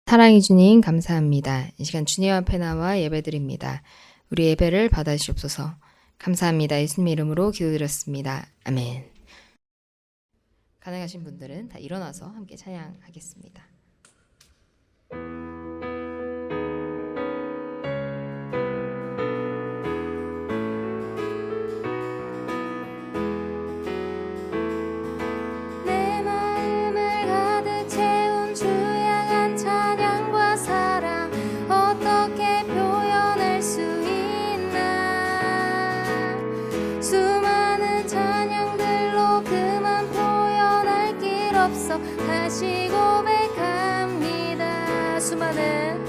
사랑해 주님 감사합니다. 이 시간 주님 앞에 나와 예배드립니다. 우리 예배를 받아주시옵소서. 감사합니다. 예수님의 이름으로 기도드렸습니다. 아멘. 가능하신 분들은 다 일어나서 함께 찬양하겠습니다. 다시 고백합니다. 수많은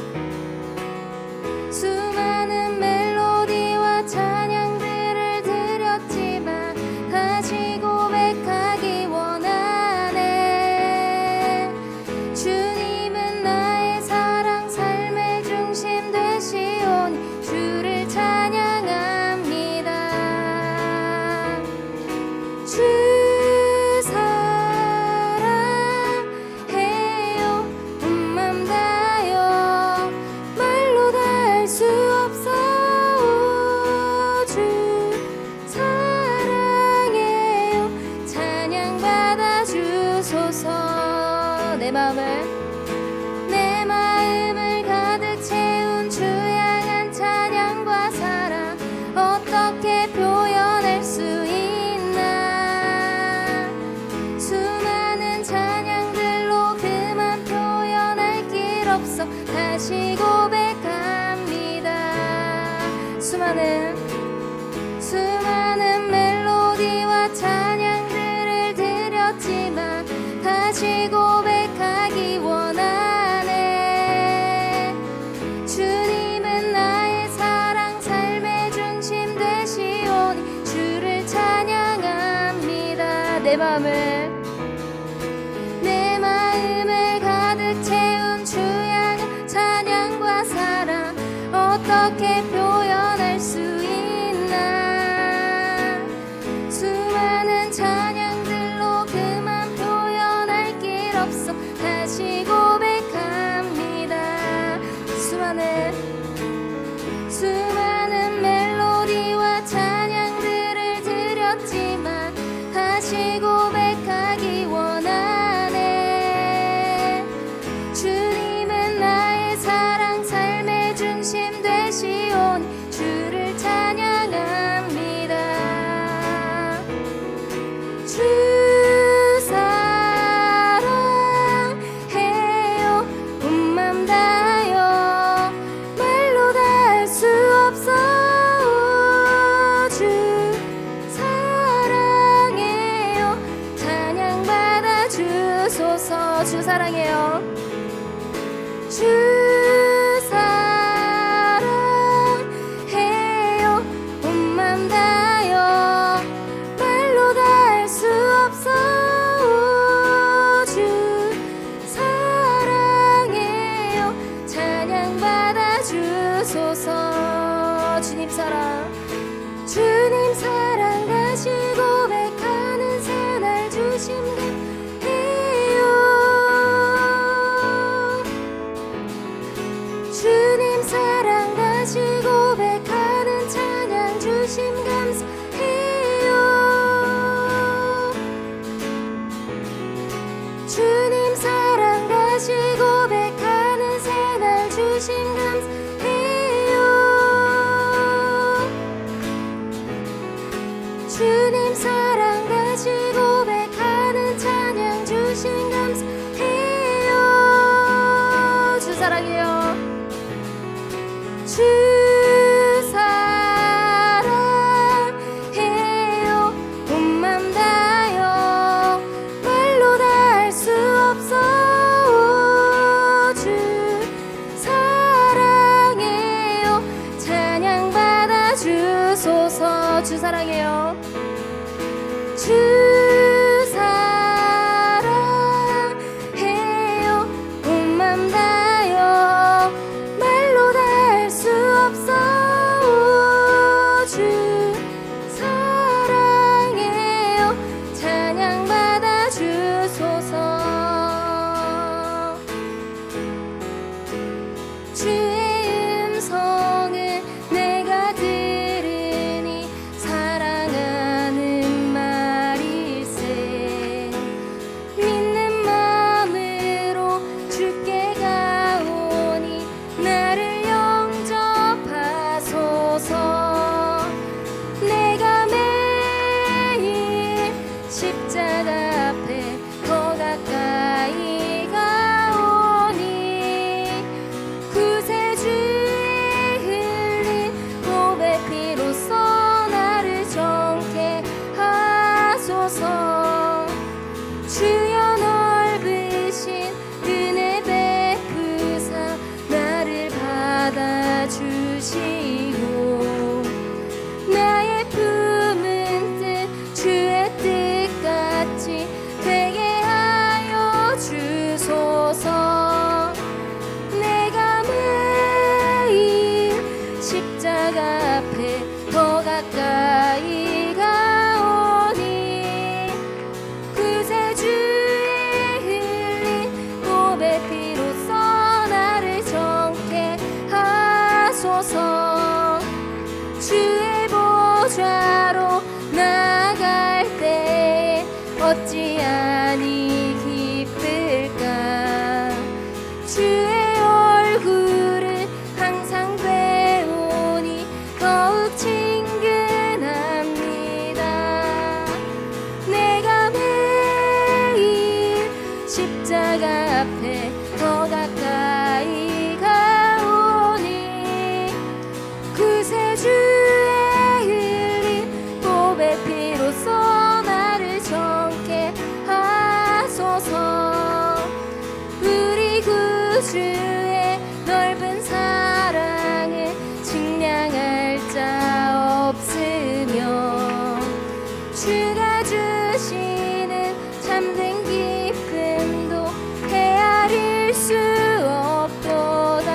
멜로디와 찬양들을 드렸지만 다시 고백하기 원하네. 주님은 나의 사랑 삶의 중심 되시오니 주를 찬양합니다. 내 마음을 가득 채운 주 향한 찬양과 사랑 어떻게 표현할 수 있나. 수많은 찬양들로 그만 표현할 길 없어 다시 고백합니다. 수많은 멜로디와 찬양들을 드렸지만 다시 고백하기 원하네. 주님은 나의 사랑 삶의 중심 되시오니 주를 찬양합니다. 내 마음을 가득 채운 주 향한 찬양과 사랑 어떻게 표현할 수 있나. 수많은 찬양들로 그만 표현할 길 없어 다시 고백합니다. 수많은 멜로디와 찬양들을 드렸지만 다시 고백하기 원하네. 주님은 나의 사랑 삶의 중심 되시오니 주를 찬양합니다. 주 사랑해요 온 맘 다여 말로 다 할 수 없어. 주 사랑해요 찬양 받아 주소서. 주 사랑해요. 주 사랑해요 온 맘 다여 말로 다 할 수 없어. 주 사랑해요 찬양 받아 주소서. 주님 사랑 다시 고백하는 새날 주심 감사해요. 주님 사랑 다시 고백하는 찬양 주심 감사해요. 주님 사랑 다시 고백하는 새날 주심 감사해요. 주님 사랑 다시 고백하는 찬양 주심 감사해요. 주 사랑해요. 주 사랑해요 온 맘 다여 말로 다 할 수 없어. 주 사랑해요 찬양 받아 주소서. 주 사랑해요. 주 사랑해요 온 맘 다여 말로 다 할 수 없어. 주 사랑해요 찬양 받아 주소서. 보좌로 나갈 때 어찌하니 기쁠까. 주의 얼굴을 항상 배우니 더욱 친근합니다. 내가 매일 십자가 앞에 더 가까이 가오니 구세주의 흘린 보배 피로써 나를 정케 하소서. 우리 구주의 넓은 사랑을 측량할 자 없으며 주가 주시는 참된 기쁨도 헤아릴 수 없도다.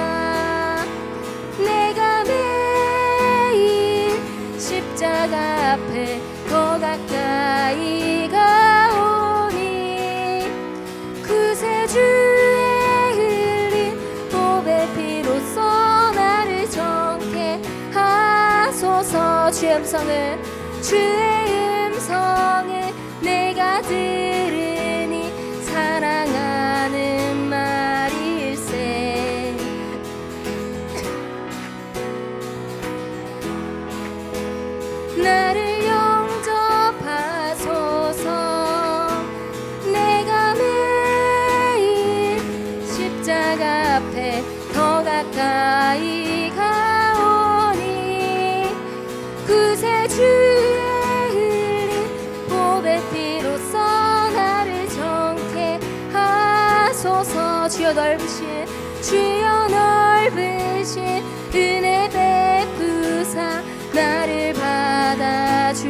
내가 매일 십자가 앞에 더 가까이 가오니 구세주의 흘린 보배 피로써 나를 정케 하소서. 주의 음성을 내가 들으니 사랑하는 말일세. 나를 영접하소서. 내가 매일 십자가 앞에 더 가까이 가오니 구세주의 흘린 보배 피로써 나를 정케 하소서. 주여 넓으신 은혜 베푸사 나를 받아주시고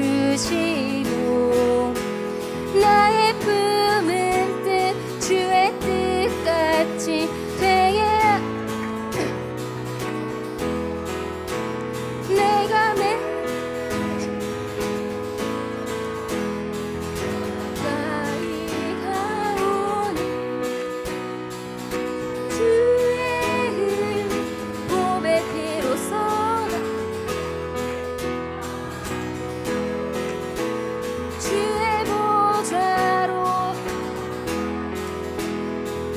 나의 품은 뜻 주의 뜻같이 되게 내가 가까이 가오니 주의 흘린 보배 피로써 주의 보좌로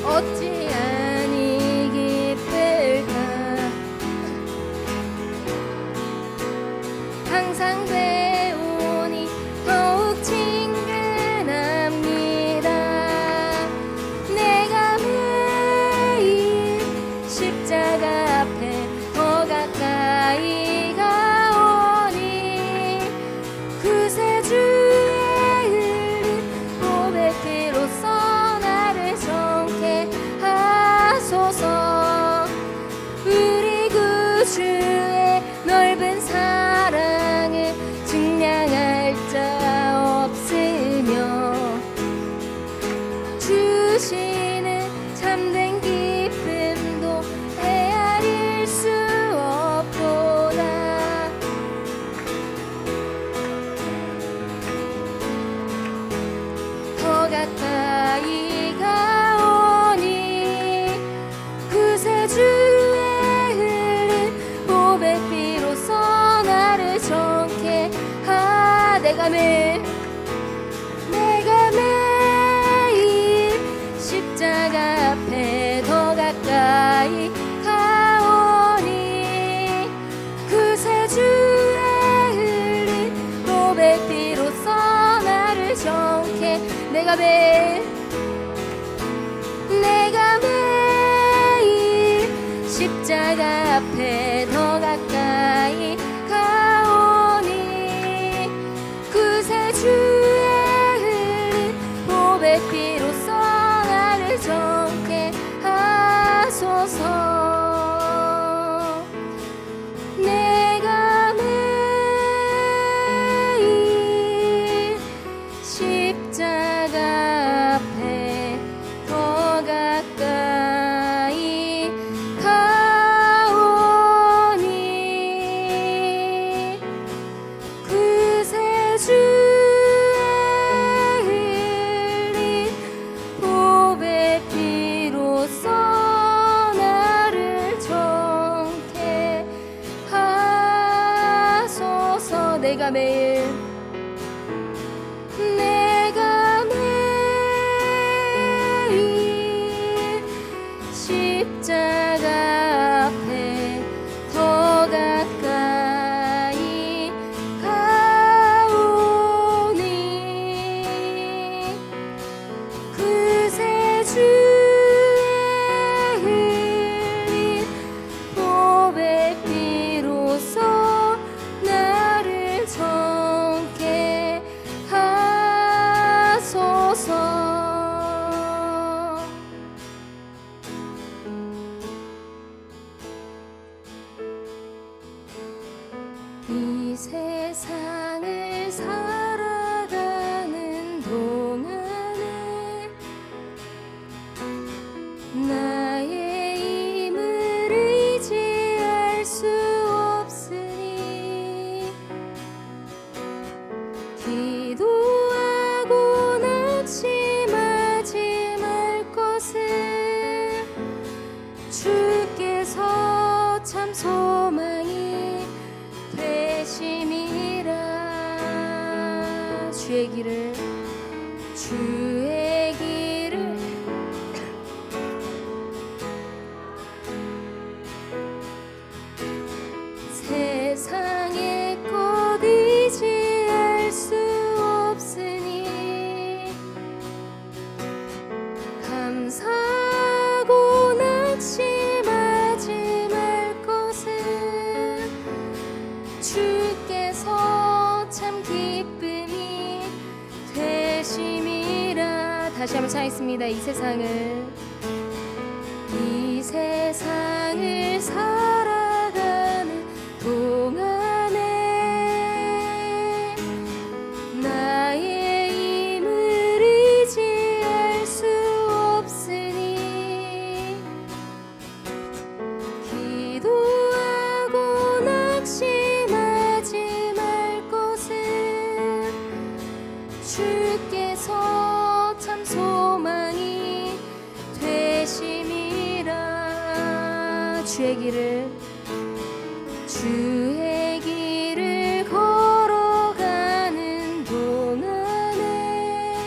어찌하니 기쁠까. 항상 배우니 더욱 친근합니다. 내가 매일 십자가 앞에 더 가까이 가오니 구세주의 흘린 보배 피로써 나를 정케 하소서. 우리 구주의 넓은 사랑을 측량할 자 없으며 주시는 참된 기쁨도 헤아릴 수 없도다. 더 가까이 가오니 구세주의 흘린 보배 피로써 나를 정케 하. 내가 매일 십자가 앞에 더 가까이 가오니 구세주의 흘린 보배 피로써 나를 정케. 내가 매일 십자가 앞에 더 가까이 가오니 구세주의 흘린 보배 피로써 나를 정케 하소서. 내가 매일 십자가 앞에 더 가까이 가오니 구세주의 흘린 보배 피로써 나를 정케 하소서. 내가 매일 내가 매일 십자가 앞에 더 가까이 가오니 그새 주의 흘린 보배 피로써 나를 정케 하소서. 이 세상을 살아가는 동안에 나의 힘을 의지할 수 없으니 기도하고 낙심하지 말 것을 주께서 참 소망이 되심이라. 주의 길을 세상의 것 의지할 수 없으니 감사하고 낙심하지 말 것을 주께서 참 기쁨이 되심이라. 다시 한번唱겠습니다. 이 세상을 살아가는 동안에 나의 힘을 의지할 수 없으니 기도하고 낙심하지 말 것을 주께서 참 소망이 되심이라. 주의 길을 걸어가는 동안에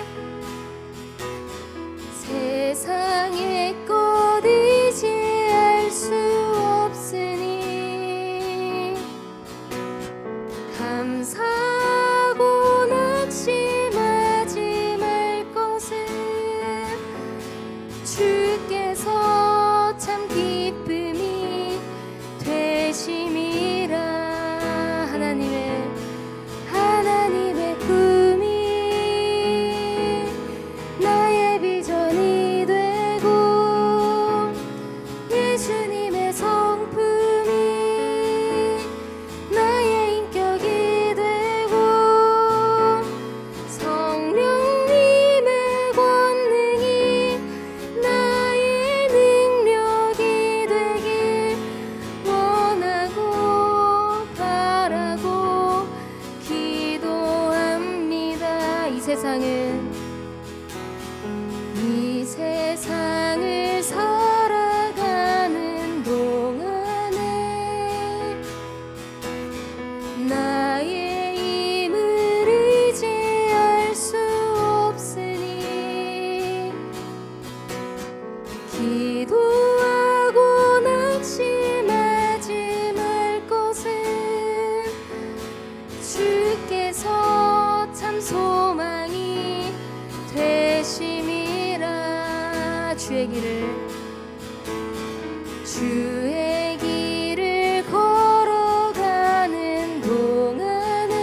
세상의 것 의지할 수 없으니 감사하고 낙심하지 말 것을 주께서 참 기쁨이 되심이라. 하나님의 꿈이 나의 비전이 되고 예수님의 성품이 나의 인격이 되고 성령님의 권능이 나의 능력이 되길 원하고 바라고 기도합니다. 이 세상을 살아가는 동안에 나의 힘을 의지할 수 없으니 기도하고 낙심하지 말 것을 주께서 참 소망이 되심이라. 주의 길을 걸어가는 동안에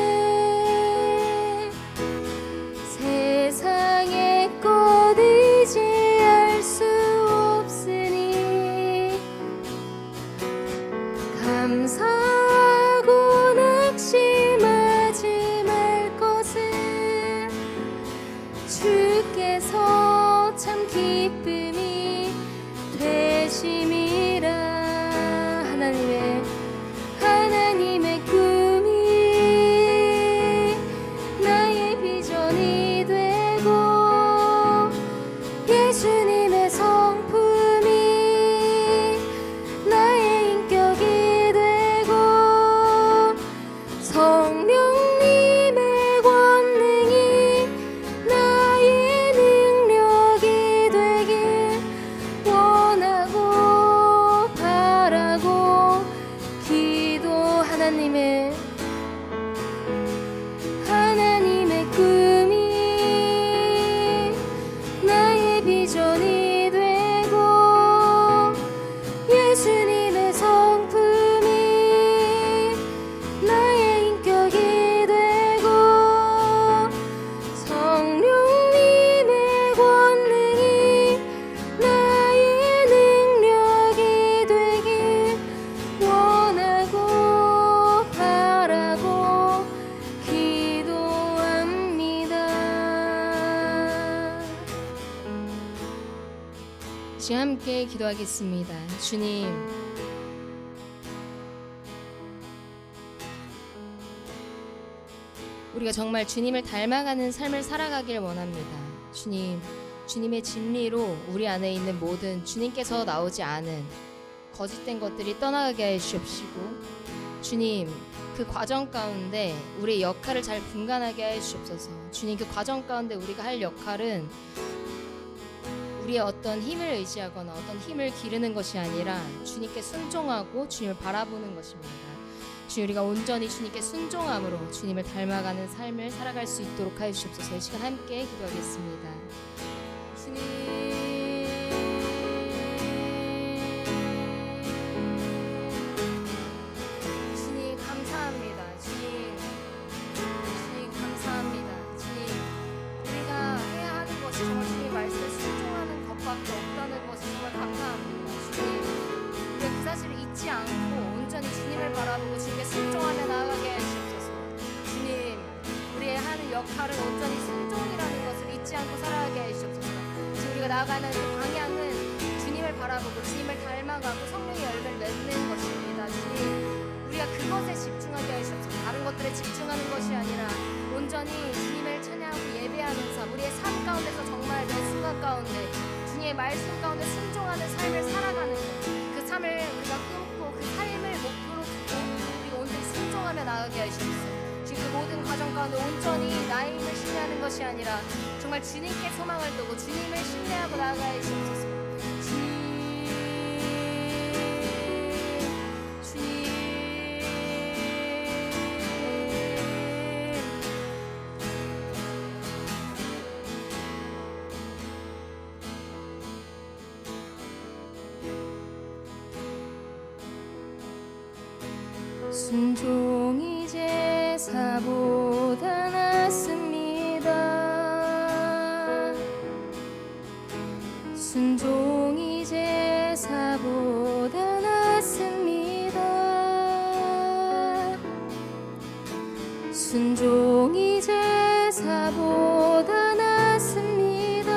세상의 것 의지할 수 없으니 감사하고 낙심하지 말 것을 주께서 참 기쁨이 지금 함께 기도하겠습니다. 주님, 우리가 정말 주님을 닮아가는 삶을 살아가길 원합니다. 주님, 주님의 진리로 우리 안에 있는 모든 주님께서 나오지 않은 거짓된 것들이 떠나가게 해 주시옵시고, 주님, 그 과정 가운데 우리의 역할을 잘 분간하게 해 주옵소서. 주님, 그 과정 가운데 우리가 할 역할은 우리의 어떤 힘을 의지하거나 어떤 힘을 기르는 것이 아니라 주님께 순종하고 주님을 바라보는 것입니다. 주님, 우리가 온전히 주님께 순종함으로 주님을 닮아가는 삶을 살아갈 수 있도록 하여 주옵소서. 이 시간 함께 기도하겠습니다. 주님 감사합니다. 주님 감사합니다. 주님, 우리가 해야 하는 것이 정말 주님의 말씀에 순종하는 것밖에 없다는 것이 정말 감사합니다. 주님, 우리가 그 사실을 잊지 않고 온전히 주님을 바라보고 주님께 순종하며 나아가게 해주옵소서. 주님, 우리의 하는 역할은 온전히 순종이라는 것을 잊지 않고 살아가게 해주옵소서. 지금 우리가 나아가는 그 방향은 주님을 바라보고 주님을 닮아가고 성령의 열매를 맺는 것입니다. 주님, 우리가 그것에 집중하게 하시옵소서. 다른 것들에 집중하는 것이 아니라 온전히 주님을 찬양하고 예배하는 삶, 우리의 삶 가운데서 정말 매 순간 가운데 주님의 말씀 가운데 순종하는 삶을 살아가는 것, 그 삶을 우리가 끊고 그 삶을 목표로 두고 우리가 온전히 순종하며 나아가게 하시옵소서. 지금 그 모든 과정 가운데 온전히 나의 힘을 신뢰하는 것이 아니라 정말 주님께 소망을 두고 주님을 신뢰하고 나아가야 하시옵소서. 순종이 제사보다 낫습니다. 순종이 제사보다 낫습니다. 순종이 제사보다 낫습니다.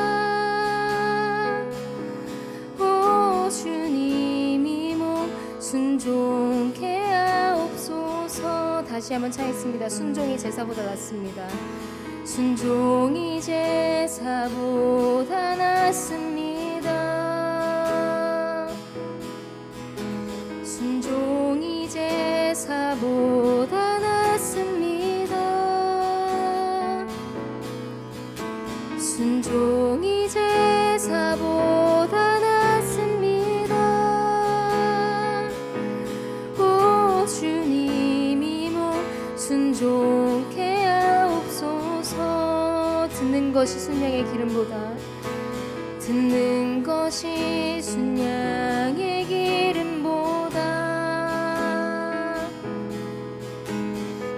오 주님이 몸 순종케 하옵소서. 다시 한번 차겠습니다. 순종이 제사보다 낫습니다. 순종이 제사보다 낫습니다. 순종이 제사보다 낫습니다. 순종이 제사보다 낫습니다. 오 주님이 몸 순종케 하옵소서. 듣는 것이 순양의 기름보다 듣는 것이 순양의 기름보다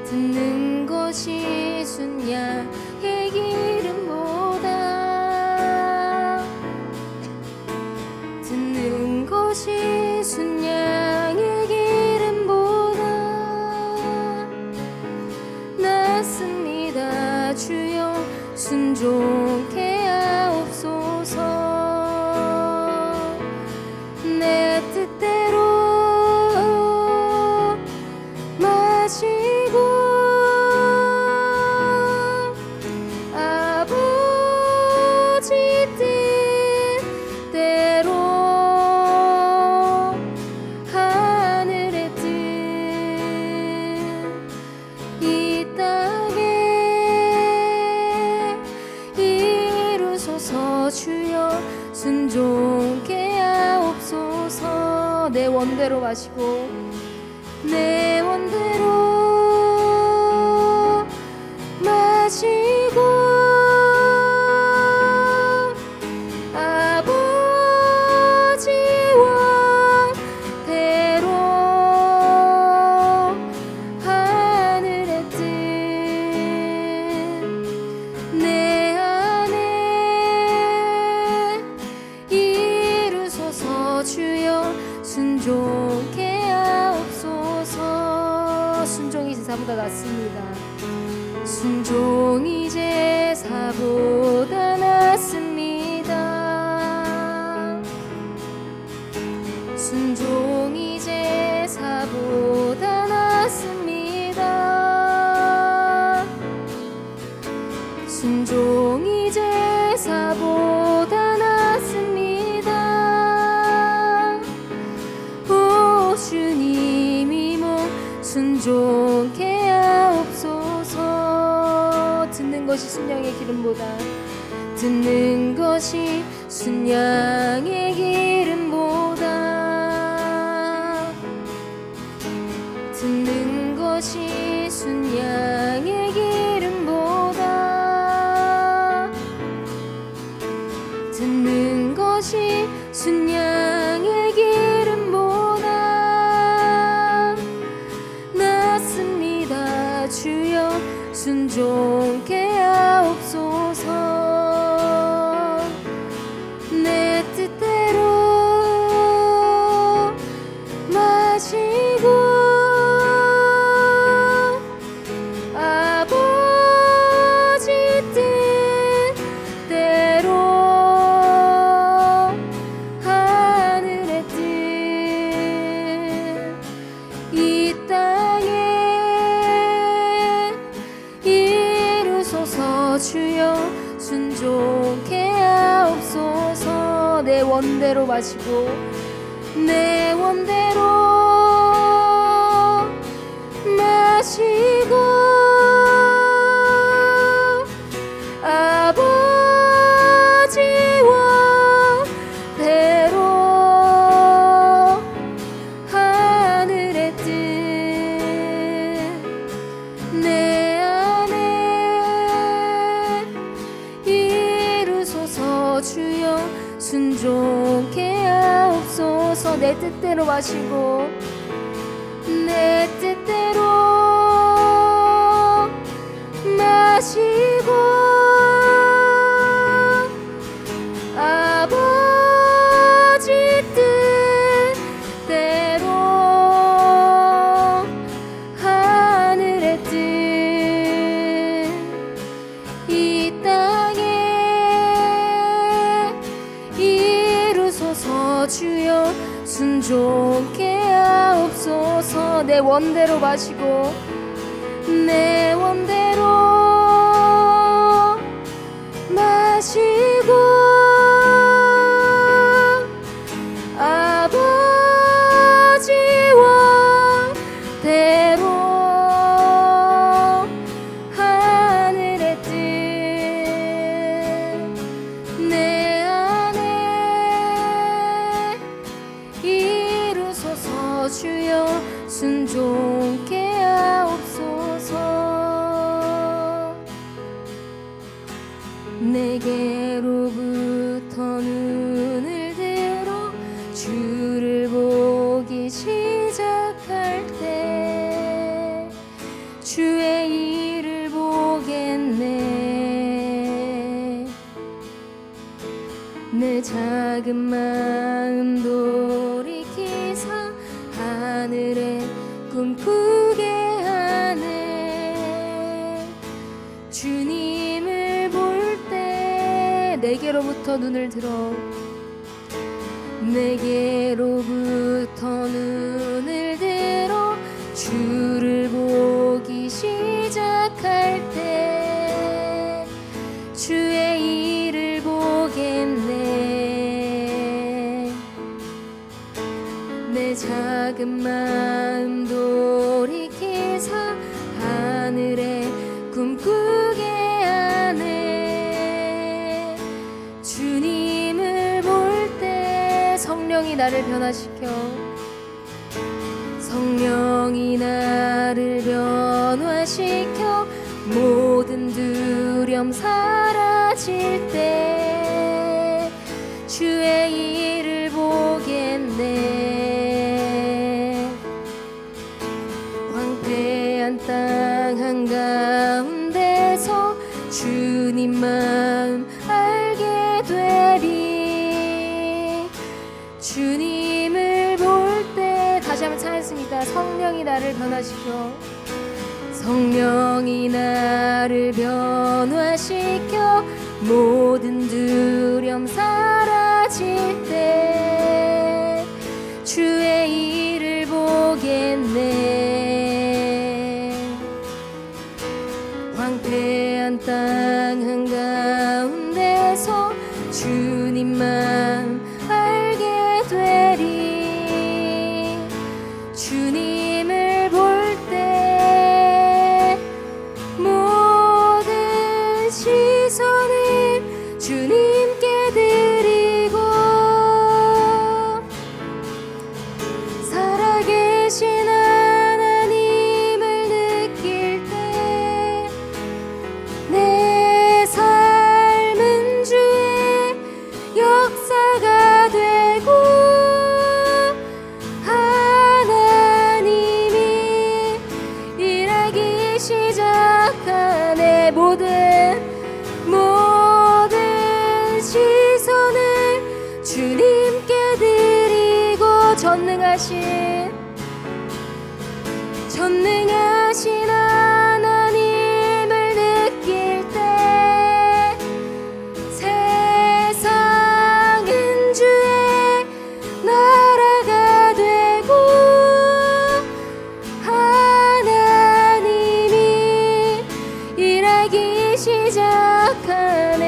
듣는 것이 순양의 기름보다 듣는 것이 순양의 기름보다 낫습니다. 주여 순종케 하옵소서. 내 뜻대로 마시고 아버지 뜻대로 하늘의 뜻 이 땅에 이루소서. 주여 순종케 하옵소서. 내 원대로 마시고 내 원대로 마시고 아버지 원대로 하늘의 뜻 내 안에 이루소서. 주여 순종케 하옵소서. 순종이 제사보다 낫습니다. 순종이 제사보다 낫습니다. 순종이 제사보다 낫습니다. 오 주님이 몸 순종케 하옵소서. 듣는 것이 순양의 기름보다 듣는 것이 순양의 기름보다 듣는 것이 순양의 기름보다 듣는 것이 순양의 기름보다 낫습니다. 주여 순종케 하옵소서. 내 뜻대로 마시고 아버지 뜻대로 하늘의 뜻 이 땅에 이루소서. 주여 순종케 하옵소서. 내 원대로 마시고 내 원대로 마시고 아버지 원대로 하늘의 뜻 내 안에 이루소서. 주여 순종케 하옵소서. 내 뜻대로 마시고 내 뜻대로 마시고 아버지 뜻대로 하늘의 뜻 이 땅에 이루소서. 주여 순종케 하옵소서. 내 원대로 마시고 내 원대로 마시고 아버지 원대로 하늘의 뜻 내 안에 이루소서. 주여 순종케 하옵소서. 내게로부터 눈을 들어 주를 보기 시작할 때 주의 일을 보겠네. 내 작은 마음 돌이키사 하늘에 꿈꾸게 하네. 주님을 볼 때 내게로부터 눈을 들어 내게로부터 눈을 들어 주를 보기 시작할 때 주의 일을 보겠네. 내 작은 마음 돌이키사 하늘에 꿈꾸게 하네. 주님을 볼 때 성령이 나를 변화시켜 성령이 나를 변화시켜 모든 두려움 사라질 때 주의 일을 보겠네. 황폐한 땅 한가운데서 주님 마음 알게 되리. 주님을 볼 때 다시 한번 찬양했습니다. 성령이 나를 변화시켜 성령이 나를 변화시켜 모든 두려움 사라질 때 주의 일을 보겠네. 황폐 해안 땅 한가운데서 주님만 알게 되리. 주님을 볼 때 모든 시선을 주님께 드리고 살아계신 하나님을 느낄 때 내 삶은 주의 역사가 되고 하나님이 일하기 시작하네. 모든 시선을 주님께 드리고 전능하신 하나님을 느낄 때 세상은 주의 나라가 되고 하나님이 일하기 시작하네.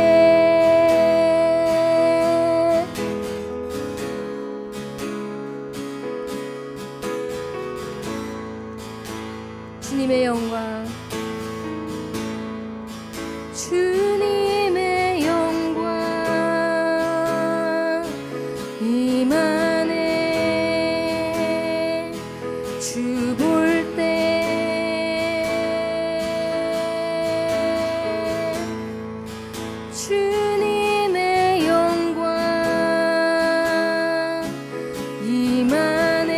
주님의 영광, 주님의 영광 임하네. 주 볼 때 주님의 영광 임하네.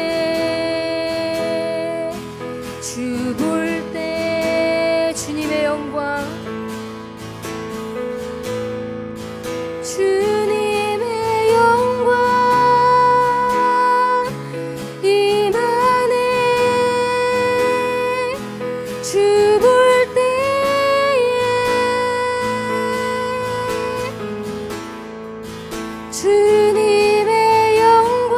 주 볼 때 주님의 영광, 주님의 영광 임하네. 주 볼 때에 주님의 영광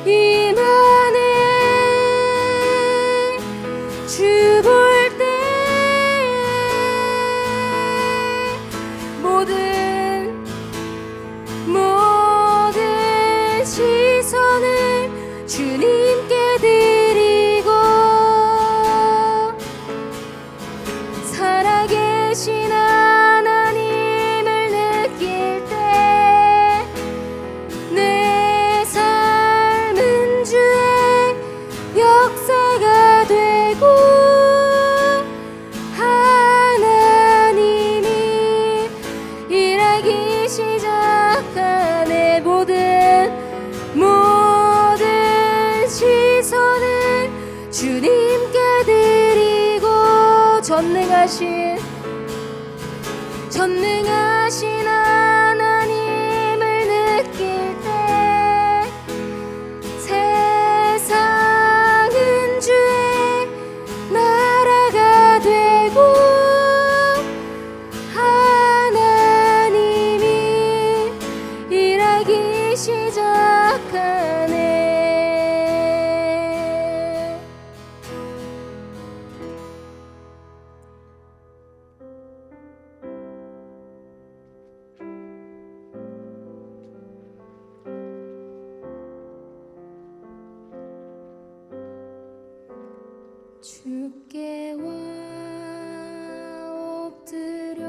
임하네. 주 볼 때에 모든 시선을 주님께 드리고 살아계신 하나님을 느낄 때 내 삶은 주의 역사가 되고 하나님이 일하기 시작하네. 모든 시선을 주님께 드리고 전능하신 하나님을 느낄 때 세상은 주의 나라가 되고 하나님이 일하기 시작하네. 주께 엎드려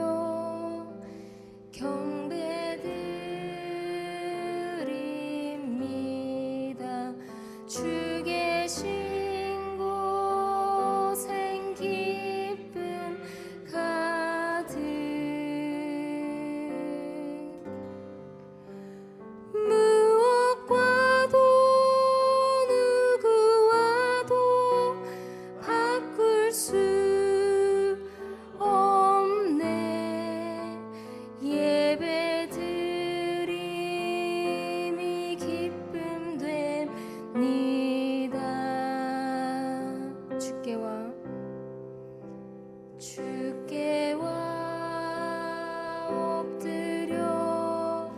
경배드립니다. 주 계신 곳엔 기쁨 가득. 무엇과도 누구와도 바꿀 수 없네. 예배드림이 기쁨 됩니다. 주께 와 엎드려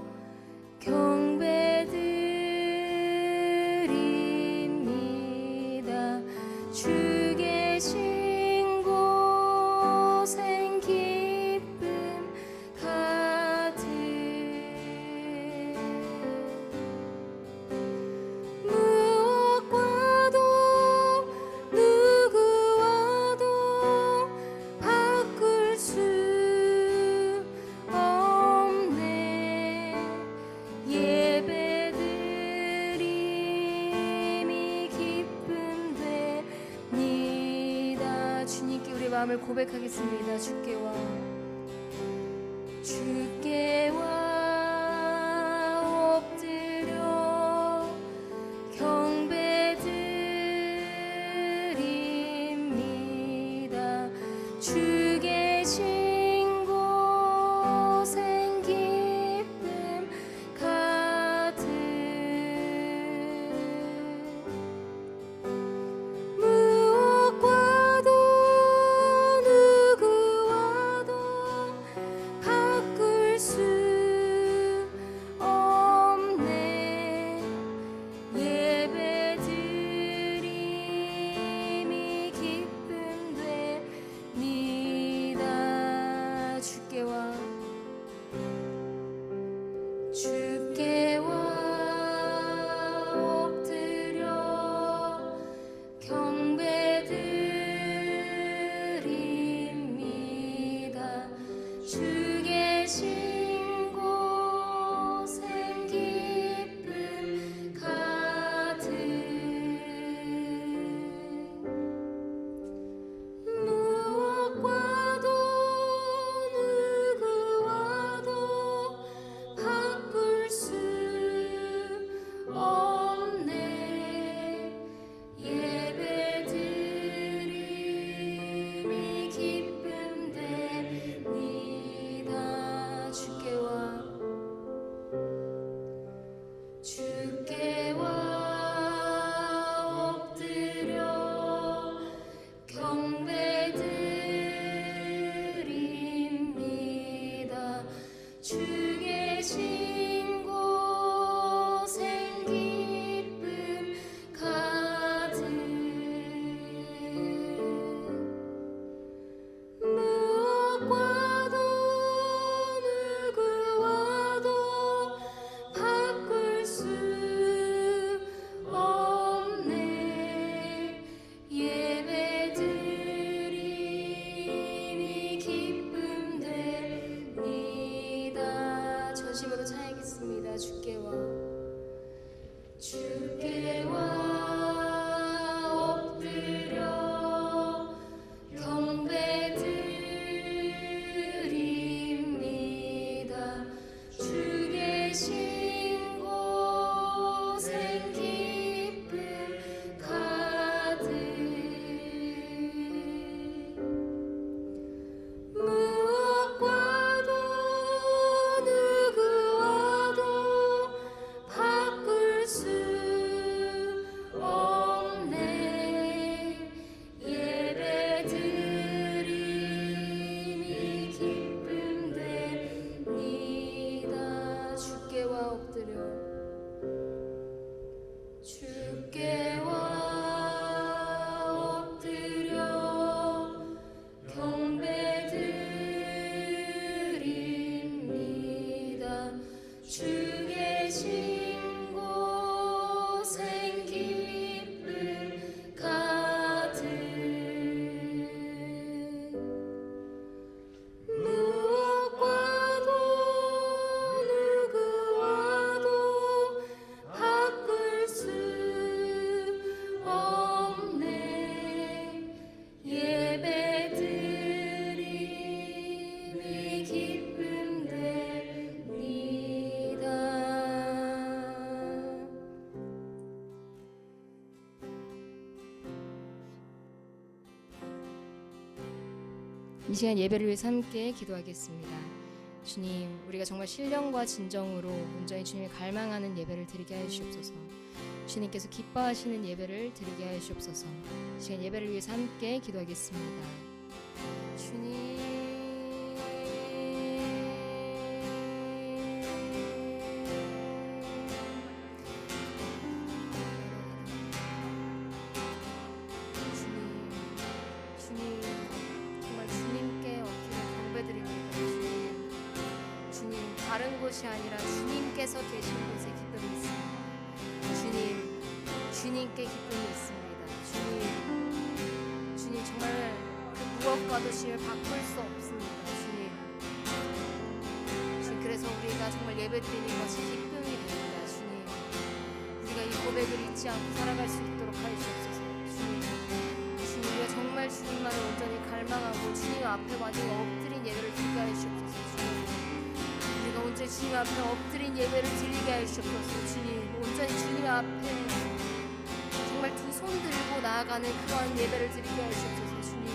경배드립니다. 주 계신 곳 마음을 고백하겠습니다. 주께 와 엎드려 경배드립니다. 주 계신 곳엔 기쁨 가득 무엇과도 누구와도 바꿀 수 없네. 예배드림이 기쁨 됩니다. 주께 와 엎드려 경배드립니다. 주 계신 곳엔 기쁨 가득 무엇과도 누구와도 바꿀 수 없네. 예배드림이 기쁨 됩니다. 주께 와 엎드려 경배드립니다. 주 계신 곳엔 기쁨 가득 무엇과도 누구와도 바꿀 수 없네. 예배드림이 기쁨 됩니다. 전심으로 찬양하겠습니다. 주께 와 엎드려 경배드립니다. 주 계신 곳엔 기쁨 가득 무엇과도 누구와도 바꿀 수 없네. 예배드림이 기쁨 됩니다. 주께 와 엎드려 경배드립니다. 주 계신 곳엔 기쁨 가득 무엇과도 누구와도 바꿀 수 없네. 예배드림이 기쁨 됩니다. 이 시간 예배를 위해서 함께 기도하겠습니다. 주님, 우리가 정말 신령과 진정으로 온전히 주님을 갈망하는 예배를 드리게 하여 주옵소서. 주님께서 기뻐하시는 예배를 드리게 하여 주옵소서. 이 시간 예배를 위해서 함께 기도하겠습니다. 주님, 주님, 정말 주님께 엎드려 경배드립니다. 주님, 다른 곳이 아니라 주님께서 계신 곳에 기쁨이 있습니다. 주님께 기쁨이 있습니다. 주님 정말 그 무엇과도 주님을 바꿀 수 없습니다. 주님, 그래서 우리가 정말 예배드리는 것이 기쁨이 됩니다. 주님, 우리가 이 고백을 잊지 않고 살아갈 수 있도록 하여 주옵소서. 주님, 우리가 정말 정말 주님만을 온전히 갈망하고 주님 앞에 완전히 엎드린 예배를 드리게 하시옵소서. 주님, 우리가 온전히 주님 앞에 엎드린 예배를 드리게 하시옵소서. 주님, 온전히 주님 앞에 정말 두 손 들고 나아가는 그러한 예배를 드리게 하시옵소서. 주님,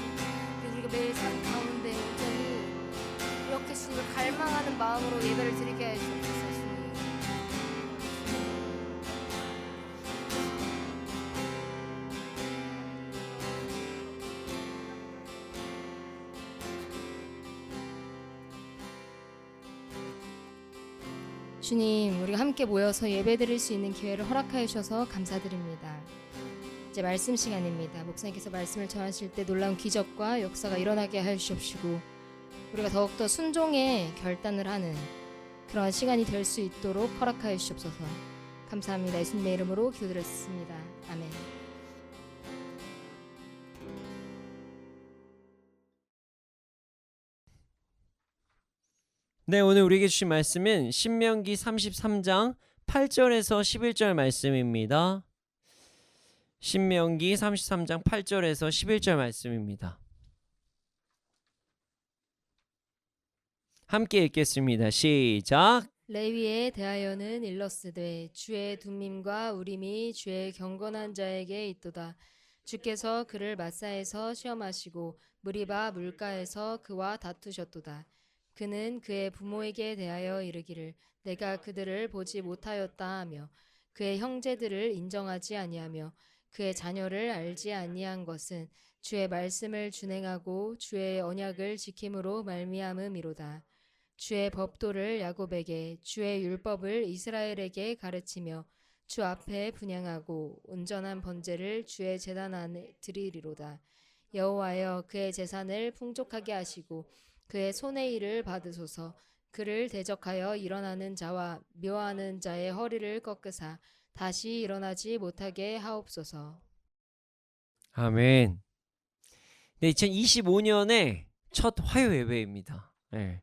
우리가 매일 삶 가운데 온전히 이렇게 주님을 갈망하는 마음으로 예배를 드리게 하시옵소서. 주님, 주님, 우리가 함께 모여서 예배드릴 수 있는 기회를 허락하여 주셔서 감사드립니다. 이제 말씀 시간입니다. 목사님께서 말씀을 전하실 때 놀라운 기적과 역사가 일어나게 하여 주시옵시고 우리가 더욱더 순종의 결단을 하는 그러한 시간이 될 수 있도록 허락하여 주시옵소서. 감사합니다. 예수님의 이름으로 기도드렸습니다. 아멘. 네, 오늘 우리에게 주신 말씀은 신명기 33장 8절에서 11절 말씀입니다. 신명기 33장 8절에서 11절 말씀입니다. 함께 읽겠습니다. 시작. 레위에 대하여는 일러스되 주의 둠밈과 우림이 주의 경건한 자에게 있도다. 주께서 그를 마사에서 시험하시고 무리바 물가에서 그와 다투셨도다. 그는 그의 부모에게 대하여 이르기를 내가 그들을 보지 못하였다 하며 그의 형제들을 인정하지 아니하며 그의 자녀를 알지 아니한 것은 주의 말씀을 준행하고 주의 언약을 지킴으로 말미암음이로다. 주의 법도를 야곱에게 주의 율법을 이스라엘에게 가르치며 주 앞에 분향하고 온전한 번제를 주의 제단 안에 드리리로다. 여호와여 그의 재산을 풍족하게 하시고 그의 손의 일을 받으소서. 그를 대적하여 일어나는 자와 묘하는 자의 허리를 꺾으사 다시 일어나지 못하게 하옵소서. 아멘. 네, 2025년의 첫 화요 예배입니다. 네.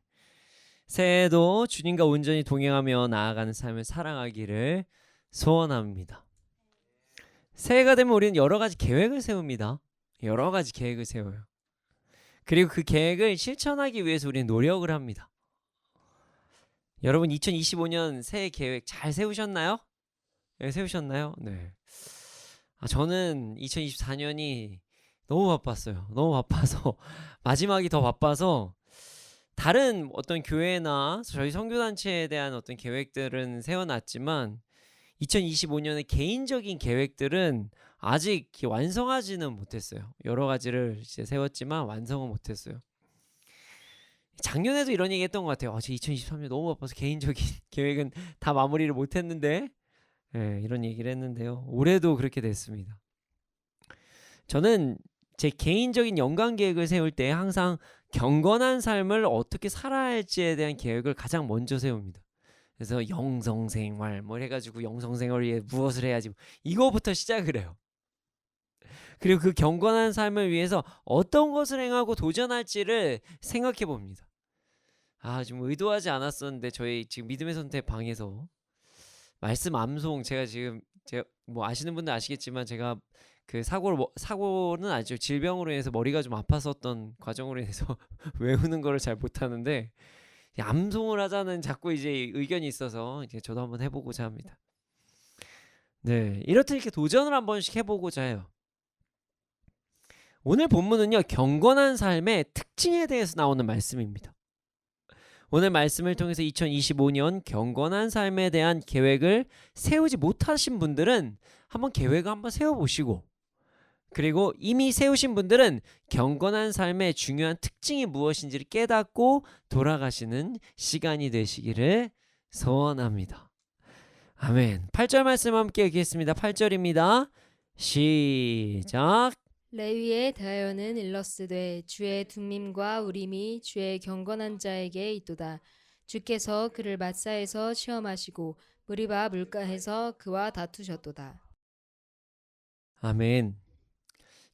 새해에도 주님과 온전히 동행하며 나아가는 삶을 살아가기를 소원합니다. 새해가 되면 우리는 여러 가지 계획을 세웁니다. 여러 가지 계획을 세워요. 그리고 그 계획을 실천하기 위해서 우리는 노력을 합니다. 여러분 2025년 새해 계획 잘 세우셨나요? 네, 세우셨나요? 네. 저는 2024년이 너무 바빴어요. 너무 바빠서 마지막이 더 바빠서 다른 어떤 교회나 저희 선교단체에 대한 어떤 계획들은 세워놨지만 2025년의 개인적인 계획들은 아직 완성하지는 못했어요. 여러 가지를 이제 세웠지만 완성은 못했어요. 작년에도 이런 얘기 했던 것 같아요. 저 2023년 너무 바빠서 개인적인 계획은 다 마무리를 못했는데 이런 얘기를 했는데요. 올해도 그렇게 됐습니다. 저는 제 개인적인 연간 계획을 세울 때 항상 경건한 삶을 어떻게 살아야 할지에 대한 계획을 가장 먼저 세웁니다. 그래서 영성생활 뭐 해가지고 영성생활을 위해 무엇을 해야지 이거부터 시작을 해요. 그리고 그 경건한 삶을 위해서 어떤 것을 행하고 도전할지를 생각해 봅니다. 좀 의도하지 않았었는데 저희 지금 믿음의 선택 방에서 말씀 암송 제가 뭐 아시는 분들 아시겠지만 제가 그 사고는 아니죠. 질병으로 인해서 머리가 좀 아팠었던 과정으로 인해서 외우는 거를 잘 못하는데 암송을 하자는 자꾸 이제 의견이 있어서 이제 저도 한번 해보고자 합니다. 네, 이렇듯 이렇게 도전을 한 번씩 해보고자 해요. 오늘 본문은요, 경건한 삶의 특징에 대해서 나오는 말씀입니다. 오늘 말씀을 통해서 2025년 경건한 삶에 대한 계획을 세우지 못하신 분들은 한번 계획을 한번 세워보시고, 그리고 이미 세우신 분들은 경건한 삶의 중요한 특징이 무엇인지를 깨닫고 돌아가시는 시간이 되시기를 소원합니다. 아멘. 8절 말씀 함께 읽겠습니다. 8절입니다. 시작. 레위에 대하여는 일러스되 주의 둠밈과 우림이 주의 경건한 자에게 있도다. 주께서 그를 마사에서 시험하시고 무리바 물가에서 그와 다투셨도다. 아멘.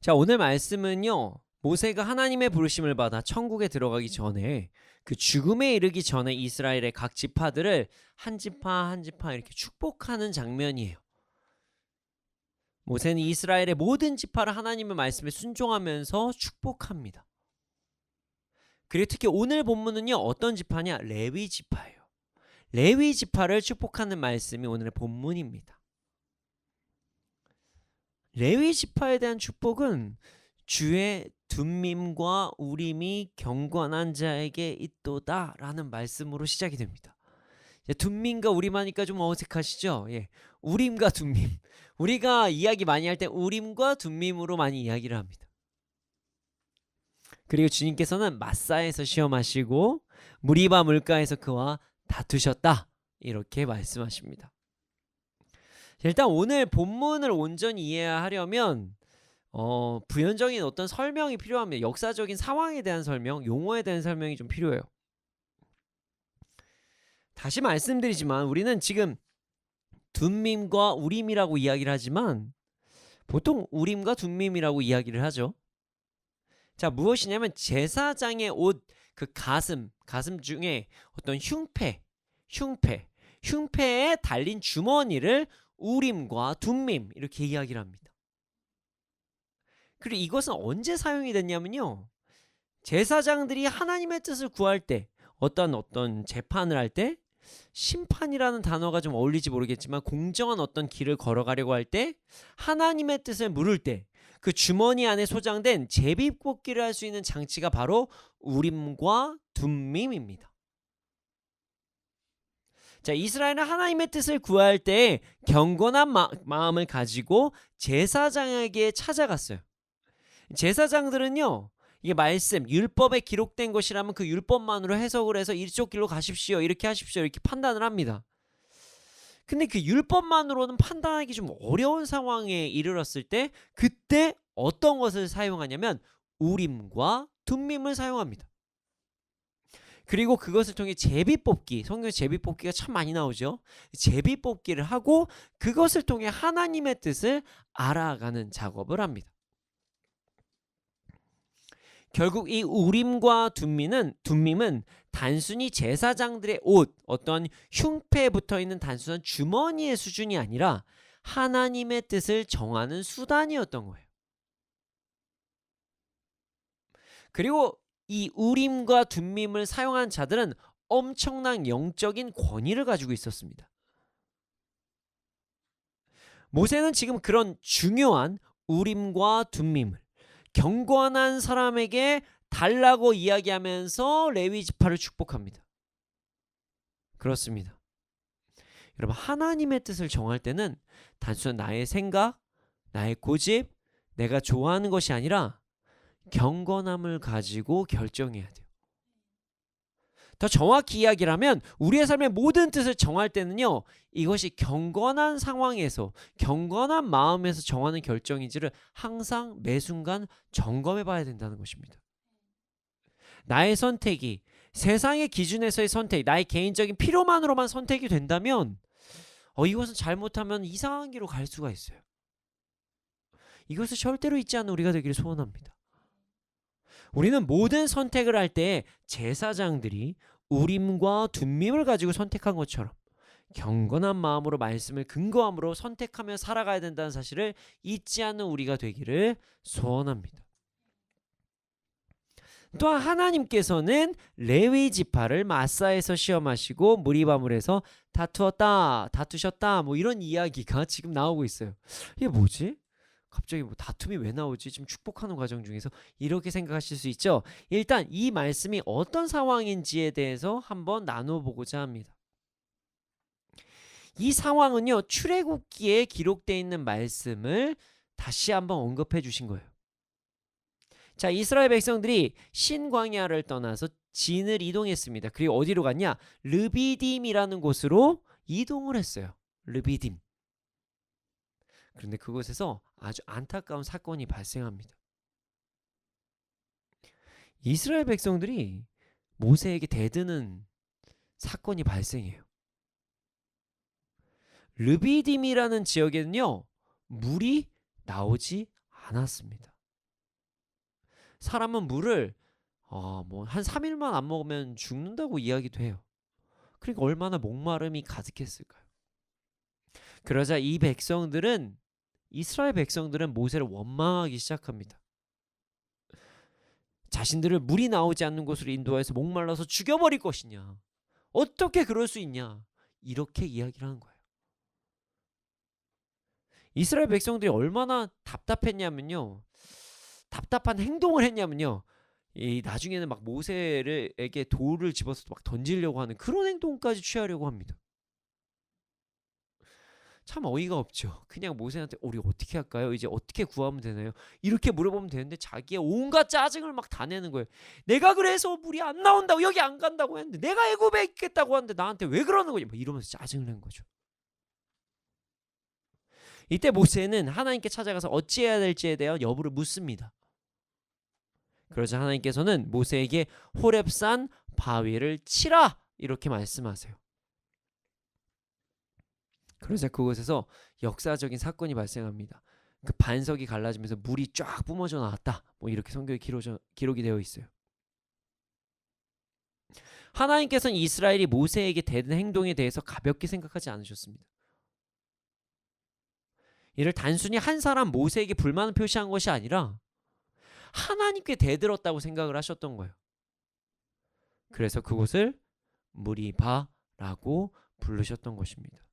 자, 오늘 말씀은요, 모세가 하나님의 부르심을 받아 천국에 들어가기 전에 그 죽음에 이르기 전에 이스라엘의 각 지파들을 한 지파 한 지파 이렇게 축복하는 장면이에요. 모세는 이스라엘의 모든 지파를 하나님의 말씀에 순종하면서 축복합니다. 그리고 특히 오늘 본문은요, 어떤 지파냐? 레위 지파예요. 레위 지파를 축복하는 말씀이 오늘의 본문입니다. 레위 지파에 대한 축복은 주의 둠밈과 우림이 경건한 자에게 있도다 라는 말씀으로 시작이 됩니다. 둠밈과 우림 하니까 좀 어색하시죠? 예, 우림과 둠밈, 우리가 이야기 많이 할 때 우림과 둠밈으로 많이 이야기를 합니다. 그리고 주님께서는 마사에서 시험하시고 무리바 물가에서 그와 다투셨다 이렇게 말씀하십니다. 일단 오늘 본문을 온전히 이해하려면 부연적인 어떤 설명이 필요합니다. 역사적인 상황에 대한 설명, 용어에 대한 설명이 좀 필요해요. 다시 말씀드리지만 우리는 지금 둠밈과 우림이라고 이야기를 하지만 보통 우림과 둠밈이라고 이야기를 하죠. 자, 무엇이냐면 제사장의 옷, 그 가슴 중에 어떤 흉패에 달린 주머니를 우림과 둠밈 이렇게 이야기를 합니다. 그리고 이것은 언제 사용이 됐냐면요, 제사장들이 하나님의 뜻을 구할 때, 어떤 재판을 할 때, 심판이라는 단어가 좀 어울리지 모르겠지만 공정한 어떤 길을 걸어가려고 할 때, 하나님의 뜻을 물을 때 그 주머니 안에 소장된 제비뽑기를 할 수 있는 장치가 바로 우림과 둠밈입니다. 자, 이스라엘은 하나님의 뜻을 구할 때 경건한 마음을 가지고 제사장에게 찾아갔어요. 제사장들은요, 이게 말씀, 율법에 기록된 것이라면 그 율법만으로 해석을 해서 이쪽 길로 가십시오, 이렇게 하십시오, 이렇게 판단을 합니다. 근데 그 율법만으로는 판단하기 좀 어려운 상황에 이르렀을 때 그때 어떤 것을 사용하냐면 우림과 둠밈을 사용합니다. 그리고 그것을 통해 제비뽑기, 성경에 제비뽑기가 참 많이 나오죠. 제비뽑기를 하고 그것을 통해 하나님의 뜻을 알아가는 작업을 합니다. 결국 이 우림과 둠밈은 단순히 제사장들의 옷, 어떤 흉패에 붙어있는 단순한 주머니의 수준이 아니라 하나님의 뜻을 정하는 수단이었던 거예요. 그리고 이 우림과 둠밈을 사용한 자들은 엄청난 영적인 권위를 가지고 있었습니다. 모세는 지금 그런 중요한 우림과 둠밈을 경건한 사람에게 달라고 이야기하면서 레위 지파를 축복합니다. 그렇습니다. 여러분, 하나님의 뜻을 정할 때는 단순한 나의 생각, 나의 고집, 내가 좋아하는 것이 아니라 경건함을 가지고 결정해야 돼요. 더 정확히 이야기를 하면 우리의 삶의 모든 뜻을 정할 때는요, 이것이 경건한 상황에서, 경건한 마음에서 정하는 결정인지를 항상 매 순간 점검해 봐야 된다는 것입니다. 나의 선택이 세상의 기준에서의 선택, 나의 개인적인 필요만으로만 선택이 된다면 이것은 잘못하면 이상한 길로 갈 수가 있어요. 이것을 절대로 잊지 않는 우리가 되기를 소원합니다. 우리는 모든 선택을 할 때 제사장들이 우림과 둠밈을 가지고 선택한 것처럼 경건한 마음으로 말씀을 근거함으로 선택하며 살아가야 된다는 사실을 잊지 않는 우리가 되기를 소원합니다. 또한 하나님께서는 레위 지파를 마사에서 시험하시고 무리바물에서 다투셨다 뭐 이런 이야기가 지금 나오고 있어요. 이게 뭐지? 갑자기 뭐 다툼이 왜 나오지? 지금 축복하는 과정 중에서 이렇게 생각하실 수 있죠. 일단 이 말씀이 어떤 상황인지에 대해서 한번 나눠보고자 합니다. 이 상황은요, 출애굽기에 기록되어 있는 말씀을 다시 한번 언급해 주신 거예요. 자, 이스라엘 백성들이 신광야를 떠나서 진을 이동했습니다. 그리고 어디로 갔냐? 르비딤이라는 곳으로 이동을 했어요. 르비딤. 그런데 그곳에서 아주 안타까운 사건이 발생합니다. 이스라엘 백성들이 모세에게 대드는 사건이 발생해요. 르비딤이라는 지역에는요, 물이 나오지 않았습니다. 사람은 물을 한 3일만 안 먹으면 죽는다고 이야기도 해요. 그러니까 얼마나 목마름이 가득했을까요? 그러자 이 백성들은 이스라엘 백성들은 모세를 원망하기 시작합니다. 자신들을 물이 나오지 않는 곳으로 인도하여서 목말라서 죽여버릴 것이냐, 어떻게 그럴 수 있냐, 이렇게 이야기를 하는 거예요. 이스라엘 백성들이 얼마나 답답했냐면요, 답답한 행동을 했냐면요, 이 나중에는 막 모세에게 돌을 집어서 막 던지려고 하는 그런 행동까지 취하려고 합니다. 참 어이가 없죠. 그냥 모세한테 우리 어떻게 할까요? 이제 어떻게 구하면 되나요? 이렇게 물어보면 되는데 자기의 온갖 짜증을 막 다 내는 거예요. 내가 그래서 물이 안 나온다고, 여기 안 간다고 했는데, 내가 애굽에 있겠다고 하는데 나한테 왜 그러는 거지? 막 이러면서 짜증을 낸 거죠. 이때 모세는 하나님께 찾아가서 어찌해야 될지에 대한 여부를 묻습니다. 그러자 하나님께서는 모세에게 호렙산 바위를 치라 이렇게 말씀하세요. 그러자 그곳에서 역사적인 사건이 발생합니다. 그 반석이 갈라지면서 물이 쫙 뿜어져 나왔다. 뭐 이렇게 성경에 기록이 되어 있어요. 하나님께서는 이스라엘이 모세에게 대든 행동에 대해서 가볍게 생각하지 않으셨습니다. 이를 단순히 한 사람 모세에게 불만을 표시한 것이 아니라 하나님께 대들었다고 생각을 하셨던 거예요. 그래서 그곳을 무리바라고 부르셨던 것입니다.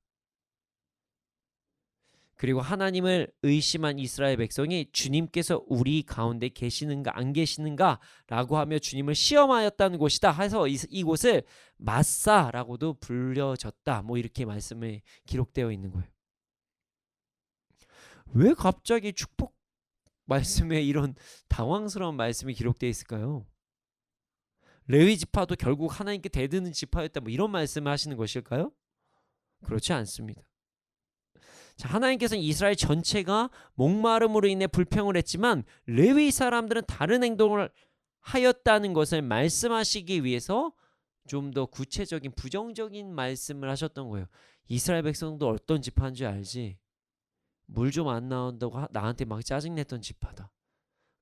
그리고 하나님을 의심한 이스라엘 백성이 주님께서 우리 가운데 계시는가 안 계시는가 라고 하며 주님을 시험하였다는 곳이다 해서 이곳을 마사라고도 불려졌다. 뭐 이렇게 말씀에 기록되어 있는 거예요. 왜 갑자기 축복 말씀에 이런 당황스러운 말씀이 기록되어 있을까요? 레위 지파도 결국 하나님께 대드는 지파였다, 뭐 이런 말씀을 하시는 것일까요? 그렇지 않습니다. 자, 하나님께서는 이스라엘 전체가 목마름으로 인해 불평을 했지만 레위 사람들은 다른 행동을 하였다는 것을 말씀하시기 위해서 좀 더 구체적인 부정적인 말씀을 하셨던 거예요. 이스라엘 백성도 어떤 지파인 줄 알지? 물 좀 안 나온다고 나한테 막 짜증냈던 지파다.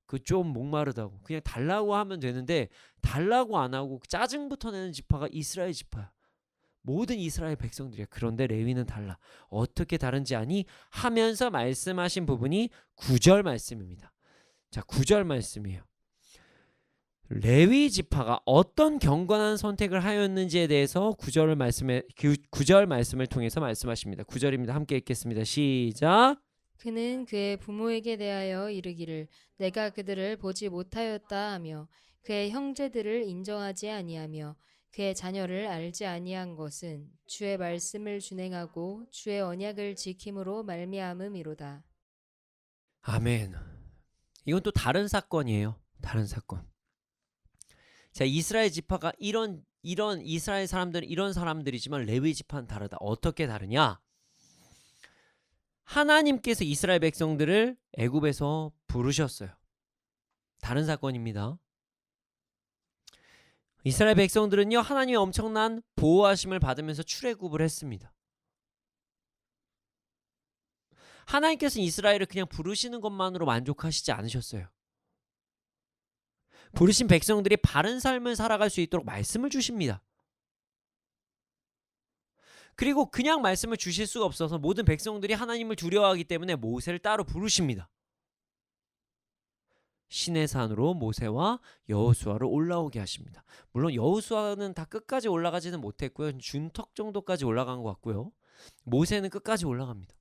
그 좀 목마르다고 그냥 달라고 하면 되는데 달라고 안 하고 짜증부터 내는 지파가 이스라엘 지파야. 모든 이스라엘 백성들이야. 그런데 레위는 달라. 어떻게 다른지 아니? 하면서 말씀하신 부분이 9절 말씀입니다. 자, 9절 말씀이에요. 레위 지파가 어떤 경건한 선택을 하였는지에 대해서 9절 말씀을 통해서 말씀하십니다. 9절입니다. 함께 읽겠습니다. 시작. 그는 그의 부모에게 대하여 이르기를 내가 그들을 보지 못하였다 하며 그의 형제들을 인정하지 아니하며 그의 자녀를 알지 아니한 것은 주의 말씀을 준행하고 주의 언약을 지킴으로 말미암음이로다. 아멘. 이건 또 다른 사건이에요. 다른 사건. 자, 이스라엘 지파가 이런 이스라엘 사람들은 이런 사람들이지만 레위 지파는 다르다. 어떻게 다르냐? 하나님께서 이스라엘 백성들을 애굽에서 부르셨어요. 다른 사건입니다. 이스라엘 백성들은요, 하나님의 엄청난 보호하심을 받으면서 출애굽을 했습니다. 하나님께서는 이스라엘을 그냥 부르시는 것만으로 만족하시지 않으셨어요. 부르신 백성들이 바른 삶을 살아갈 수 있도록 말씀을 주십니다. 그리고 그냥 말씀을 주실 수가 없어서 모든 백성들이 하나님을 두려워하기 때문에 모세를 따로 부르십니다. 시내산으로 모세와 여호수아를 올라오게 하십니다. 물론 여호수아는 다 끝까지 올라가지는 못했고요. 준턱 정도까지 올라간 것 같고요. 모세는 끝까지 올라갑니다.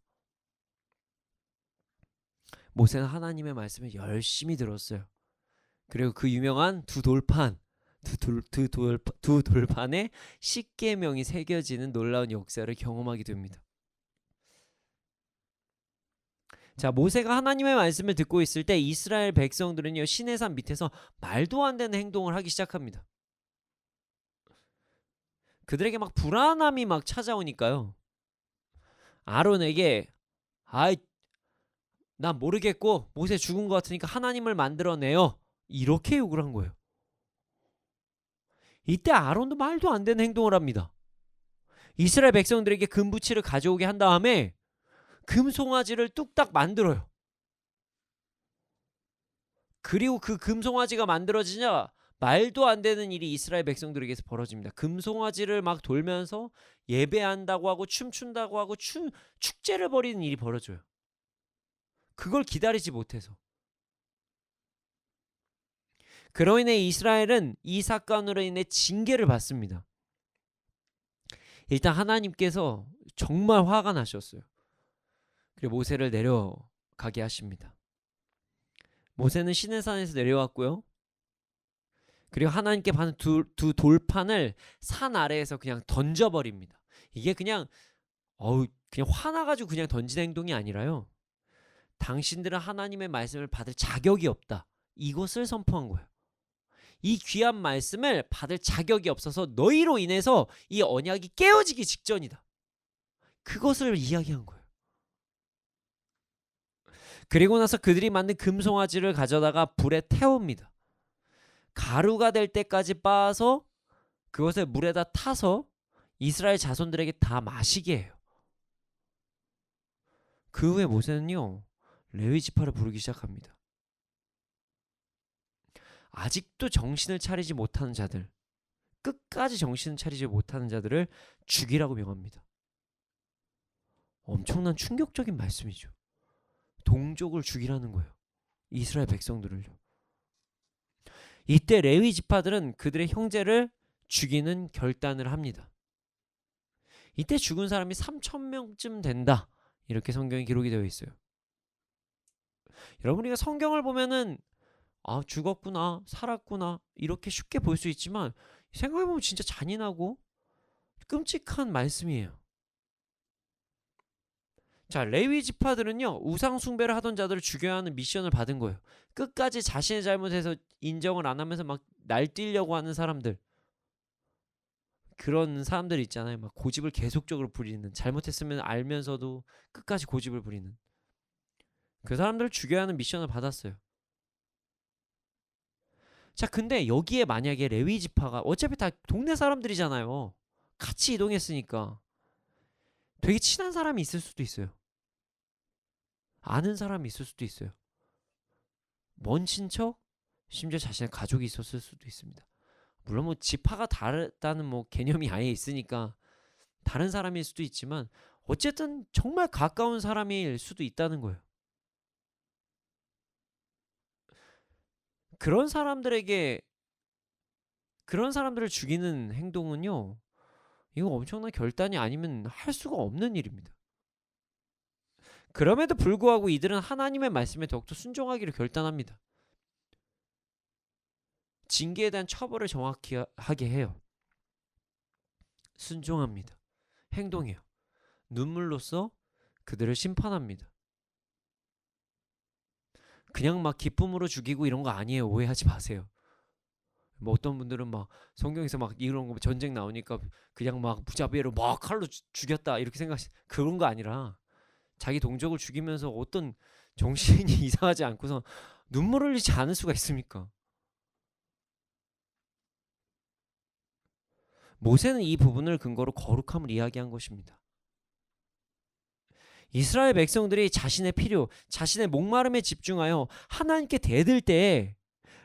모세는 하나님의 말씀을 열심히 들었어요. 그리고 그 유명한 두 돌판에 십계명이 새겨지는 놀라운 역사를 경험하게 됩니다. 자, 모세가 하나님의 말씀을 듣고 있을 때 이스라엘 백성들은요, 시내산 밑에서 말도 안 되는 행동을 하기 시작합니다. 그들에게 막 불안함이 막 찾아오니까요, 아론에게 난 모르겠고 모세 죽은 것 같으니까 하나님을 만들어내요, 이렇게 요구를 한 거예요. 이때 아론도 말도 안 되는 행동을 합니다. 이스라엘 백성들에게 금부치를 가져오게 한 다음에 금송아지를 뚝딱 만들어요. 그리고 그 금송아지가 만들어지냐 말도 안 되는 일이 이스라엘 백성들에게서 벌어집니다. 금송아지를 막 돌면서 예배한다고 하고 춤춘다고 하고 축제를 벌이는 일이 벌어져요. 그걸 기다리지 못해서. 그로 인해 이스라엘은 이 사건으로 인해 징계를 받습니다. 일단 하나님께서 정말 화가 나셨어요. 그리고 모세를 내려가게 하십니다. 모세는 시내산에서 내려왔고요. 그리고 하나님께 받은 두 돌판을 산 아래에서 그냥 던져버립니다. 이게 그냥 화나가지고 그냥 던지는 행동이 아니라요. 당신들은 하나님의 말씀을 받을 자격이 없다. 이것을 선포한 거예요. 이 귀한 말씀을 받을 자격이 없어서 너희로 인해서 이 언약이 깨어지기 직전이다. 그것을 이야기한 거예요. 그리고 나서 그들이 만든 금송아지를 가져다가 불에 태웁니다. 가루가 될 때까지 빻아서 그것을 물에다 타서 이스라엘 자손들에게 다 마시게 해요. 그 후에 모세는요, 레위 지파를 부르기 시작합니다. 아직도 정신을 차리지 못하는 자들, 끝까지 정신을 차리지 못하는 자들을 죽이라고 명합니다. 엄청난 충격적인 말씀이죠. 동족을 죽이라는 거예요. 이스라엘 백성들을요. 이때 레위 지파들은 그들의 형제를 죽이는 결단을 합니다. 이때 죽은 사람이 3,000명쯤 된다. 이렇게 성경에 기록이 되어 있어요. 여러분, 우리가 성경을 보면은 죽었구나, 살았구나 이렇게 쉽게 볼 수 있지만 생각해보면 진짜 잔인하고 끔찍한 말씀이에요. 자, 레위 지파들은요, 우상 숭배를 하던 자들을 죽여야 하는 미션을 받은 거예요. 끝까지 자신의 잘못에서 인정을 안 하면서 막 날뛰려고 하는 사람들, 그런 사람들 있잖아요. 막 고집을 계속적으로 부리는, 잘못했으면 알면서도 끝까지 고집을 부리는 그 사람들을 죽여야 하는 미션을 받았어요. 자, 근데 여기에 만약에 레위 지파가 어차피 다 동네 사람들이잖아요. 같이 이동했으니까 되게 친한 사람이 있을 수도 있어요. 아는 사람이 있을 수도 있어요. 먼 친척, 심지어 자신의 가족이 있었을 수도 있습니다. 물론 뭐 지파가 다르다는 뭐 개념이 아예 있으니까 다른 사람일 수도 있지만 어쨌든 정말 가까운 사람일 수도 있다는 거예요. 그런 사람들을 죽이는 행동은요, 이거 엄청난 결단이 아니면 할 수가 없는 일입니다. 그럼에도 불구하고 이들은 하나님의 말씀에 더욱더 순종하기를 결단합니다. 징계에 대한 처벌을 정확히 하게 해요. 순종합니다. 행동해요. 눈물로써 그들을 심판합니다. 그냥 막 기쁨으로 죽이고 이런 거 아니에요. 오해하지 마세요. 뭐 어떤 분들은 막 성경에서 막 이런 거 전쟁 나오니까 그냥 막 무자비로 막 칼로 죽였다 이렇게 그런 거 아니라 자기 동족을 죽이면서 어떤 정신이 이상하지 않고서 눈물을 흘리지 않을 수가 있습니까? 모세는 이 부분을 근거로 거룩함을 이야기한 것입니다. 이스라엘 백성들이 자신의 필요, 자신의 목마름에 집중하여 하나님께 대들 때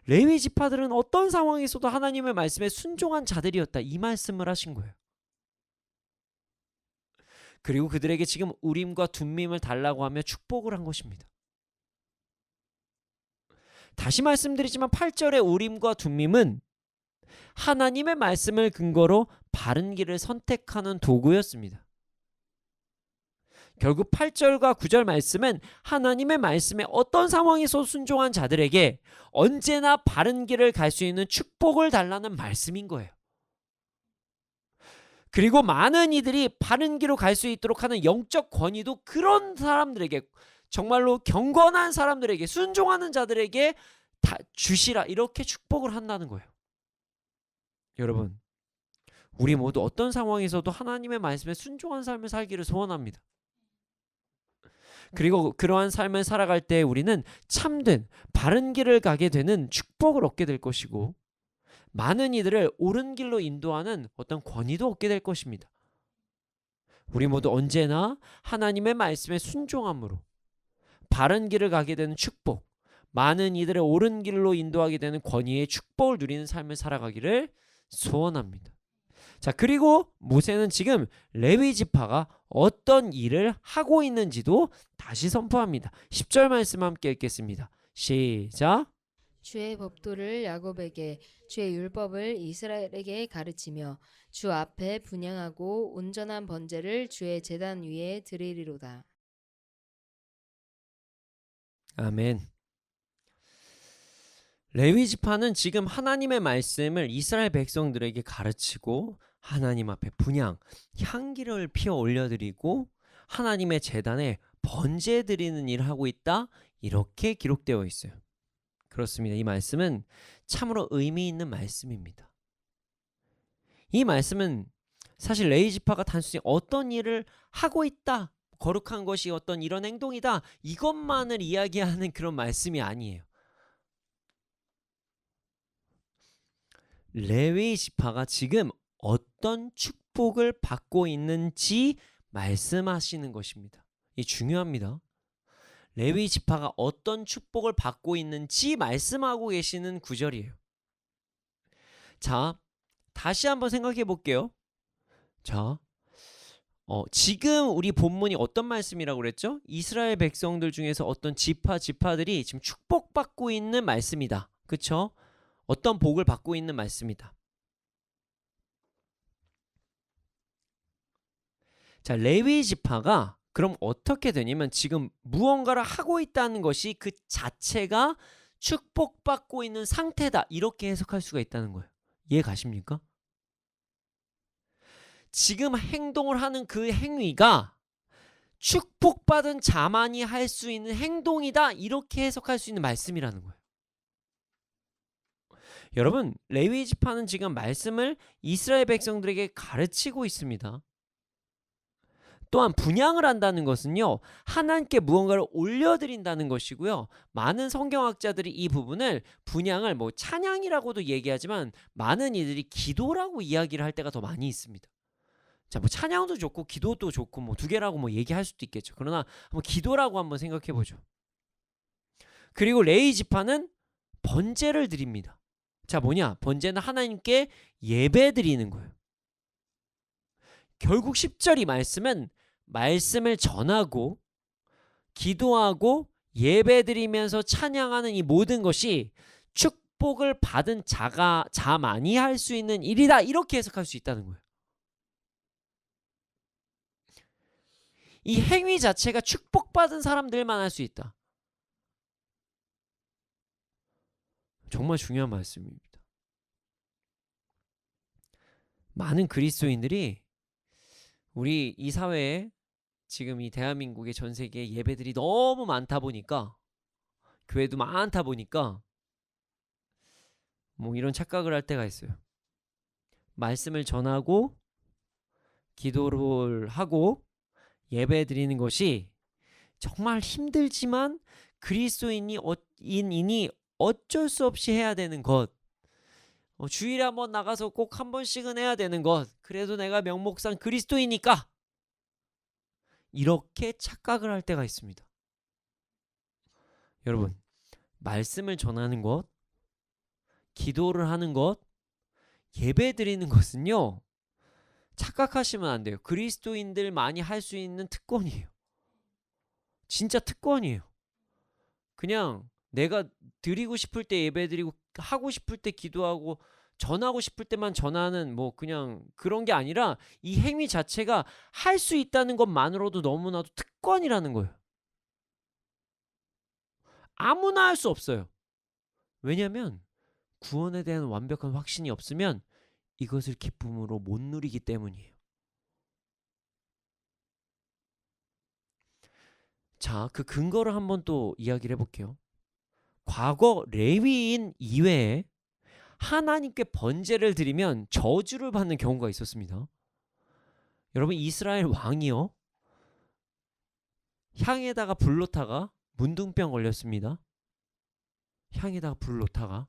레위 지파들은 어떤 상황에서도 하나님의 말씀에 순종한 자들이었다. 이 말씀을 하신 거예요. 그리고 그들에게 지금 우림과 둠밈을 달라고 하며 축복을 한 것입니다. 다시 말씀드리지만 8절의 우림과 둠밈은 하나님의 말씀을 근거로 바른 길을 선택하는 도구였습니다. 결국 8절과 9절 말씀은 하나님의 말씀에 어떤 상황에서 순종한 자들에게 언제나 바른 길을 갈 수 있는 축복을 달라는 말씀인 거예요. 그리고 많은 이들이 바른 길로 갈 수 있도록 하는 영적 권위도 그런 사람들에게, 정말로 경건한 사람들에게, 순종하는 자들에게 다 주시라, 이렇게 축복을 한다는 거예요. 여러분, 우리 모두 어떤 상황에서도 하나님의 말씀에 순종한 삶을 살기를 소원합니다. 그리고 그러한 삶을 살아갈 때 우리는 참된 바른 길을 가게 되는 축복을 얻게 될 것이고, 많은 이들을 옳은 길로 인도하는 어떤 권위도 얻게 될 것입니다. 우리 모두 언제나 하나님의 말씀에 순종함으로 바른 길을 가게 되는 축복, 많은 이들을 옳은 길로 인도하게 되는 권위의 축복을 누리는 삶을 살아가기를 소원합니다. 자, 그리고 모세는 지금 레위 지파가 어떤 일을 하고 있는지도 다시 선포합니다. 10절 말씀 함께 읽겠습니다. 시작. 주의 법도를 야곱에게 주의 율법을 이스라엘에게 가르치며 주 앞에 분향하고 온전한 번제를 주의 제단 위에 드리리로다. 아멘. 레위 지파는 지금 하나님의 말씀을 이스라엘 백성들에게 가르치고 하나님 앞에 분향, 향기를 피워 올려드리고 하나님의 제단에 번제 드리는 일을 하고 있다. 이렇게 기록되어 있어요. 그렇습니다. 이 말씀은 참으로 의미 있는 말씀입니다. 이 말씀은 사실 레위 지파가 단순히 어떤 일을 하고 있다, 거룩한 것이 어떤 이런 행동이다, 이것만을 이야기하는 그런 말씀이 아니에요. 레위 지파가 지금 어떤 축복을 받고 있는지 말씀하시는 것입니다. 이 중요합니다. 레위 지파가 어떤 축복을 받고 있는지 말씀하고 계시는 구절이에요. 자, 다시 한번 생각해 볼게요. 자, 지금 우리 본문이 어떤 말씀이라고 그랬죠? 이스라엘 백성들 중에서 어떤 지파들이 지금 축복받고 있는 말씀이다. 그쵸? 어떤 복을 받고 있는 말씀이다. 자, 레위 지파가 그럼 어떻게 되냐면 지금 무언가를 하고 있다는 것이 그 자체가 축복받고 있는 상태다. 이렇게 해석할 수가 있다는 거예요. 이해 가십니까? 지금 행동을 하는 그 행위가 축복받은 자만이 할 수 있는 행동이다. 이렇게 해석할 수 있는 말씀이라는 거예요. 여러분, 레위 지파는 지금 말씀을 이스라엘 백성들에게 가르치고 있습니다. 또한 분향을 한다는 것은요, 하나님께 무언가를 올려드린다는 것이고요. 많은 성경학자들이 이 부분을 분향을 찬양이라고도 얘기하지만 많은 이들이 기도라고 이야기를 할 때가 더 많이 있습니다. 자, 찬양도 좋고 기도도 좋고 두 개라고 얘기할 수도 있겠죠. 그러나 한번 기도라고 한번 생각해 보죠. 그리고 레위 지파는 번제를 드립니다. 자, 뭐냐? 번제는 하나님께 예배 드리는 거예요. 결국 10절 이 말씀은 말씀을 전하고 기도하고 예배 드리면서 찬양하는 이 모든 것이 축복을 받은 자만이 할 수 있는 일이다. 이렇게 해석할 수 있다는 거예요. 이 행위 자체가 축복받은 사람들만 할 수 있다. 정말 중요한 말씀입니다. 많은 그리스도인들이 우리 이 사회에 지금 이 대한민국의 전 세계에 예배들이 너무 많다 보니까, 교회도 많다 보니까 이런 착각을 할 때가 있어요. 말씀을 전하고 기도를 하고 예배 드리는 것이 정말 힘들지만 그리스도인이 어쩔 수 없이 해야 되는 것, 주일에 한번 나가서 꼭 한 번씩은 해야 되는 것, 그래도 내가 명목상 그리스도이니까, 이렇게 착각을 할 때가 있습니다. 여러분, 말씀을 전하는 것, 기도를 하는 것, 예배 드리는 것은요, 착각하시면 안 돼요. 그리스도인들만이 할 수 있는 특권이에요. 진짜 특권이에요. 그냥 내가 드리고 싶을 때 예배 드리고 하고 싶을 때 기도하고 전하고 싶을 때만 전하는 그냥 그런 게 아니라 이 행위 자체가 할 수 있다는 것만으로도 너무나도 특권이라는 거예요. 아무나 할 수 없어요. 왜냐하면 구원에 대한 완벽한 확신이 없으면 이것을 기쁨으로 못 누리기 때문이에요. 자, 그 근거를 한번 또 이야기를 해볼게요. 과거 레위인 이외에 하나님께 번제를 드리면 저주를 받는 경우가 있었습니다. 여러분, 이스라엘 왕이요, 향에다가 불 놓다가 문둥병 걸렸습니다. 향에다가 불 놓다가.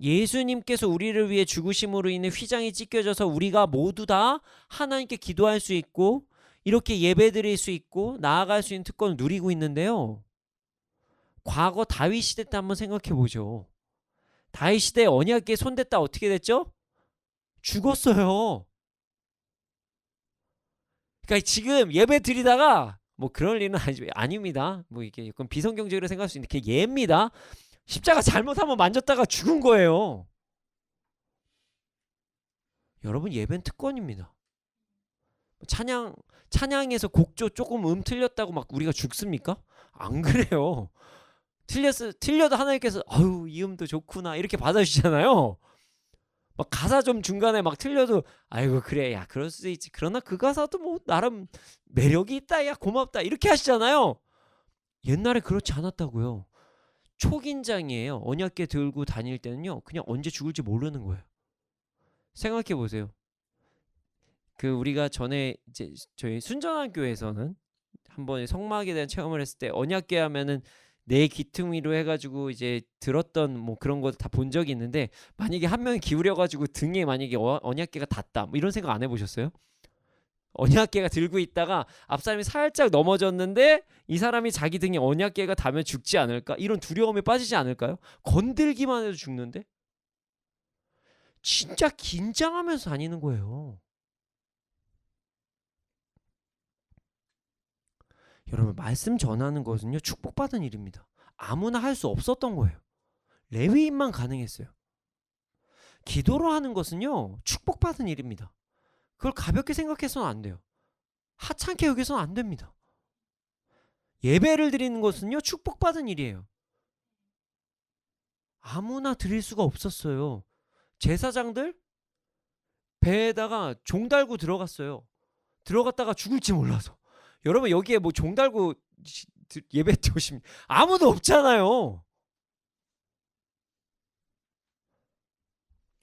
예수님께서 우리를 위해 죽으심으로 인해 휘장이 찢겨져서 우리가 모두 다 하나님께 기도할 수 있고 이렇게 예배드릴 수 있고 나아갈 수 있는 특권을 누리고 있는데요. 과거 다윗 시대 때 한번 생각해 보죠. 다윗 시대에 언약궤 손댔다 어떻게 됐죠? 죽었어요. 그러니까 지금 예배 드리다가 뭐 그럴 일은 아닙니다. 뭐 이게 약간 비성경적으로 생각할 수 있는데 그게 예입니다. 십자가 잘못하면 만졌다가 죽은 거예요. 여러분 예배는 특권입니다. 찬양에서 곡조 조금 틀렸다고 막 우리가 죽습니까? 안 그래요. 틀려도 하나님께서 아유 이 음도 좋구나 이렇게 받아주시잖아요. 막 가사 좀 중간에 막 틀려도 아이고 그래 야 그럴 수도 있지. 그러나 그 가사도 뭐 나름 매력이 있다 야 고맙다 이렇게 하시잖아요. 옛날에 그렇지 않았다고요. 초긴장이에요. 언약궤 들고 다닐 때는요 그냥 언제 죽을지 모르는 거예요. 생각해 보세요. 그 우리가 전에 이제 저희 순전한 교회에서는 한번 성막에 대한 체험을 했을 때 언약궤 하면은 내 귀퉁이로 해가지고 이제 들었던 뭐 그런 거 다 본 적이 있는데 만약에 한 명이 기울여가지고 등에 만약에 언약궤가 닿다 뭐 이런 생각 안 해보셨어요? 언약궤가 들고 있다가 앞 사람이 살짝 넘어졌는데 이 사람이 자기 등에 언약궤가 닿으면 죽지 않을까? 이런 두려움에 빠지지 않을까요? 건들기만 해도 죽는데? 진짜 긴장하면서 다니는 거예요. 여러분 말씀 전하는 것은요 축복받은 일입니다. 아무나 할 수 없었던 거예요. 레위인만 가능했어요. 기도로 하는 것은요 축복받은 일입니다. 그걸 가볍게 생각해서는 안 돼요. 하찮게 여기서는 안 됩니다. 예배를 드리는 것은요 축복받은 일이에요. 아무나 드릴 수가 없었어요. 제사장들 배에다가 종 달고 들어갔어요. 들어갔다가 죽을지 몰라서. 여러분 여기에 뭐 종 달고 예배 드리시면 아무도 없잖아요.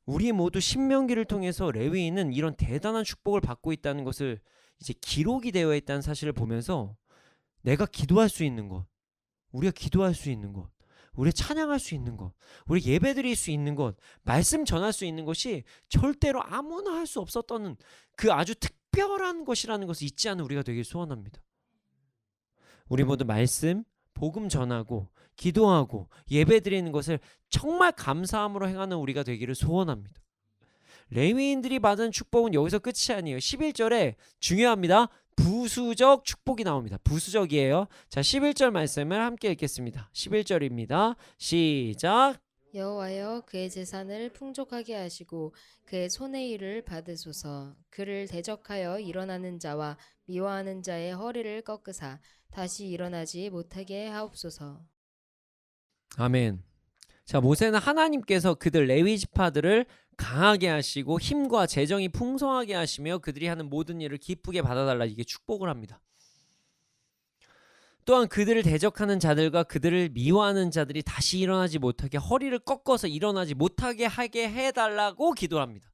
우리 모두 신명기를 통해서 레위인은 이런 대단한 축복을 받고 있다는 것을 이제 기록이 되어 있다는 사실을 보면서 내가 기도할 수 있는 것, 우리가 기도할 수 있는 것, 우리가 찬양할 수 있는 것, 우리 예배 드릴 수 있는 것, 말씀 전할 수 있는 것이 절대로 아무나 할 수 없었던 그 아주 특별한 것이라는 것을 잊지 않는 우리가 되길 소원합니다. 우리 모두 말씀, 복음 전하고 기도하고 예배 드리는 것을 정말 감사함으로 행하는 우리가 되기를 소원합니다. 레위인들이 받은 축복은 여기서 끝이 아니에요. 11절에 중요합니다. 부수적 축복이 나옵니다. 부수적이에요. 자, 11절 말씀을 함께 읽겠습니다. 11절입니다. 시작. 여호와여 그의 재산을 풍족하게 하시고 그의 손의 일을 받으소서. 그를 대적하여 일어나는 자와 미워하는 자의 허리를 꺾으사 다시 일어나지 못하게 하옵소서. 아멘. 자, 모세는 하나님께서 그들 레위 지파들을 강하게 하시고 힘과 재정이 풍성하게 하시며 그들이 하는 모든 일을 기쁘게 받아달라 이게 축복을 합니다. 또한 그들을 대적하는 자들과 그들을 미워하는 자들이 다시 일어나지 못하게 허리를 꺾어서 일어나지 못하게 하게 해달라고 기도합니다.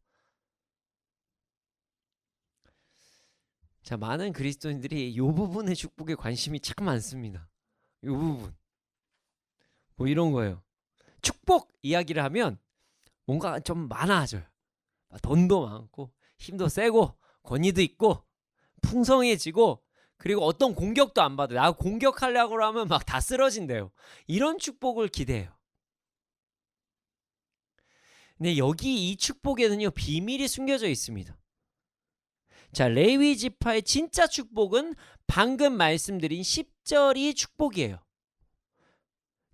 자, 많은 그리스도인들이 이 부분의 축복에 관심이 참 많습니다. 이 부분 뭐 이런 거예요. 축복 이야기를 하면 뭔가 좀 많아져요. 돈도 많고 힘도 세고 권위도 있고 풍성해지고 그리고 어떤 공격도 안 받아요. 나 공격하려고 하면 막 다 쓰러진대요. 이런 축복을 기대해요. 근데 여기 이 축복에는요 비밀이 숨겨져 있습니다. 자, 레위 지파의 진짜 축복은 방금 말씀드린 10절이 축복이에요.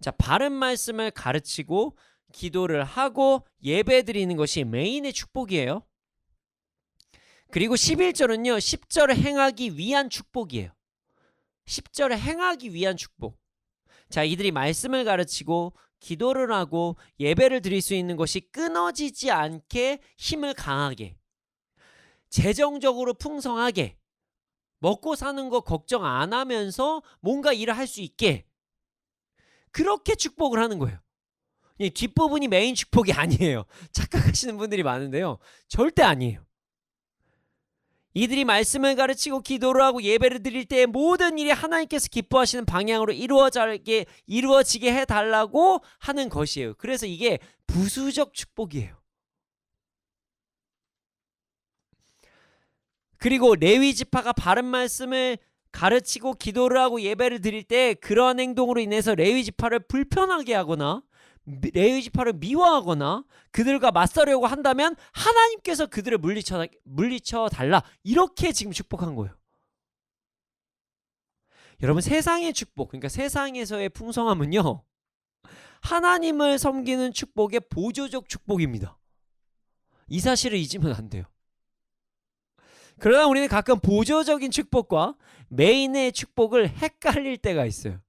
자, 바른 말씀을 가르치고 기도를 하고 예배 드리는 것이 메인의 축복이에요. 그리고 11절은요 10절을 행하기 위한 축복이에요. 10절을 행하기 위한 축복. 자, 이들이 말씀을 가르치고 기도를 하고 예배를 드릴 수 있는 것이 끊어지지 않게 힘을 강하게 재정적으로 풍성하게 먹고 사는 거 걱정 안 하면서 뭔가 일을 할 수 있게 그렇게 축복을 하는 거예요. 뒷부분이 메인 축복이 아니에요. 착각하시는 분들이 많은데요. 절대 아니에요. 이들이 말씀을 가르치고 기도를 하고 예배를 드릴 때 모든 일이 하나님께서 기뻐하시는 방향으로 이루어지게 해달라고 하는 것이에요. 그래서 이게 부수적 축복이에요. 그리고 레위 지파가 바른 말씀을 가르치고 기도를 하고 예배를 드릴 때 그러한 행동으로 인해서 레위 지파를 불편하게 하거나 레위 지파를 미워하거나 그들과 맞서려고 한다면 하나님께서 그들을 물리쳐 달라. 이렇게 지금 축복한 거예요. 여러분, 세상의 축복, 그러니까 세상에서의 풍성함은요, 하나님을 섬기는 축복의 보조적 축복입니다. 이 사실을 잊으면 안 돼요. 그러나 우리는 가끔 보조적인 축복과 메인의 축복을 헷갈릴 때가 있어요.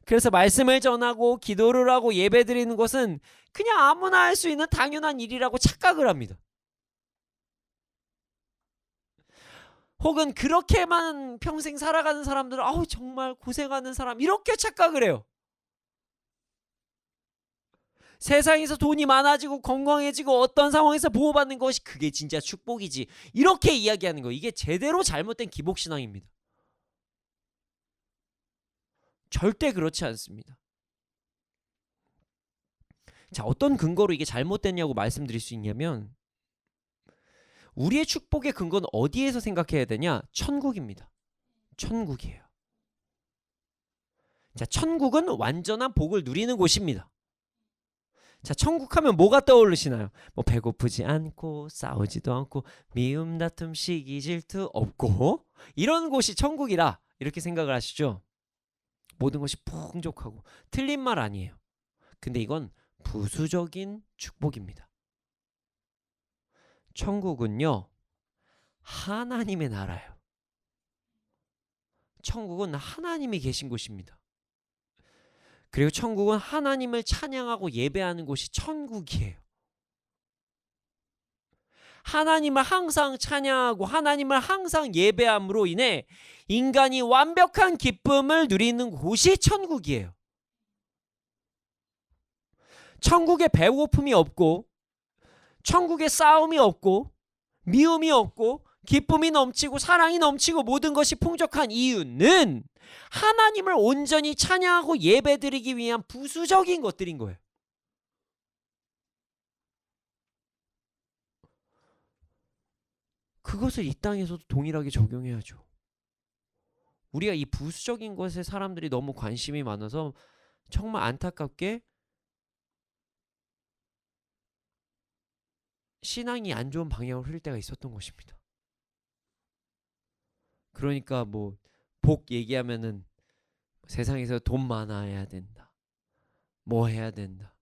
그래서 말씀을 전하고 기도를 하고 예배드리는 것은 그냥 아무나 할 수 있는 당연한 일이라고 착각을 합니다. 혹은 그렇게만 평생 살아가는 사람들은 아우 정말 고생하는 사람 이렇게 착각을 해요. 세상에서 돈이 많아지고 건강해지고 어떤 상황에서 보호받는 것이 그게 진짜 축복이지, 이렇게 이야기하는 거, 이게 제대로 잘못된 기복신앙입니다. 절대 그렇지 않습니다. 자, 어떤 근거로 이게 잘못됐냐고 말씀드릴 수 있냐면, 우리의 축복의 근거는 어디에서 생각해야 되냐? 천국입니다. 천국이에요. 자, 천국은 완전한 복을 누리는 곳입니다. 자, 천국 하면 뭐가 떠오르시나요? 뭐 배고프지 않고 싸우지도 않고 미움 다툼 시기 질투 없고 이런 곳이 천국이라 이렇게 생각을 하시죠? 모든 것이 풍족하고, 틀린 말 아니에요. 근데 이건 부수적인 축복입니다. 천국은요, 하나님의 나라예요. 천국은 하나님이 계신 곳입니다. 그리고 천국은 하나님을 찬양하고 예배하는 곳이 천국이에요. 하나님을 항상 찬양하고 하나님을 항상 예배함으로 인해 인간이 완벽한 기쁨을 누리는 곳이 천국이에요. 천국에 배고픔이 없고, 천국에 싸움이 없고, 미움이 없고, 기쁨이 넘치고 사랑이 넘치고 모든 것이 풍족한 이유는 하나님을 온전히 찬양하고 예배드리기 위한 부수적인 것들인 거예요. 그것을 이 땅에서도 동일하게 적용해야죠. 우리가 이 부수적인 것에 사람들이 너무 관심이 많아서 정말 안타깝게 신앙이 안 좋은 방향으로 흐를 때가 있었던 것입니다. 그러니까 뭐 복 얘기하면은 세상에서 돈 많아야 된다, 뭐 해야 된다.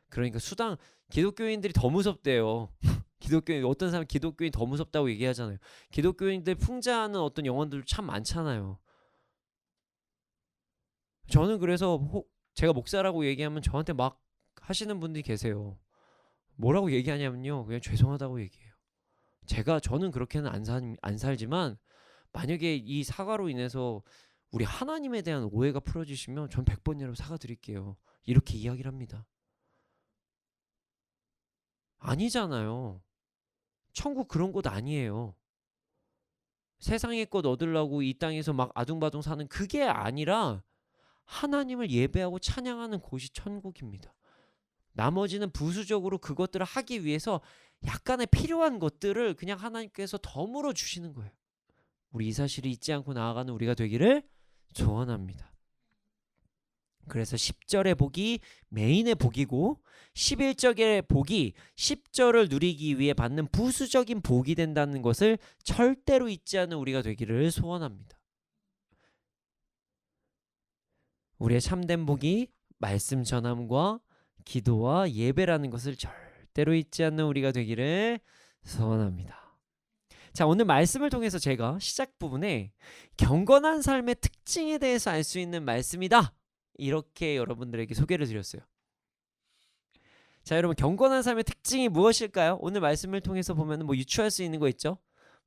그러니까 수당, 기독교인들이 더 무섭대요. 기독교인, 어떤 사람 기독교인 더 무섭다고 얘기하잖아요. 기독교인들 풍자하는 어떤 영혼들 참 많잖아요. 저는 그래서 제가 목사라고 얘기하면 저한테 막 하시는 분들이 계세요. 뭐라고 얘기하냐면요, 그냥 죄송하다고 얘기해요. 저는 그렇게는 안 살지만 만약에 이 사과로 인해서 우리 하나님에 대한 오해가 풀어지시면 전 100번이라도 사과드릴게요, 이렇게 이야기를 합니다. 아니잖아요. 천국 그런 곳 아니에요. 세상의 것 얻으려고 이 땅에서 막 아둥바둥 사는 그게 아니라 하나님을 예배하고 찬양하는 곳이 천국입니다. 나머지는 부수적으로 그것들을 하기 위해서 약간의 필요한 것들을 그냥 하나님께서 덤으로 주시는 거예요. 우리 이 사실을 잊지 않고 나아가는 우리가 되기를 소원합니다. 그래서 10절의 복이 메인의 복이고 11절의 복이 10절을 누리기 위해 받는 부수적인 복이 된다는 것을 절대로 잊지 않는 우리가 되기를 소원합니다. 우리의 참된 복이 말씀 전함과 기도와 예배라는 것을 절대로 잊지 않는 우리가 되기를 소원합니다. 자, 오늘 말씀을 통해서 제가 시작 부분에 경건한 삶의 특징에 대해서 알 수 있는 말씀이다, 이렇게 여러분들에게 소개를 드렸어요. 자, 여러분, 경건한 삶의 특징이 무엇일까요? 오늘 말씀을 통해서 보면 뭐 유추할 수 있는 거 있죠?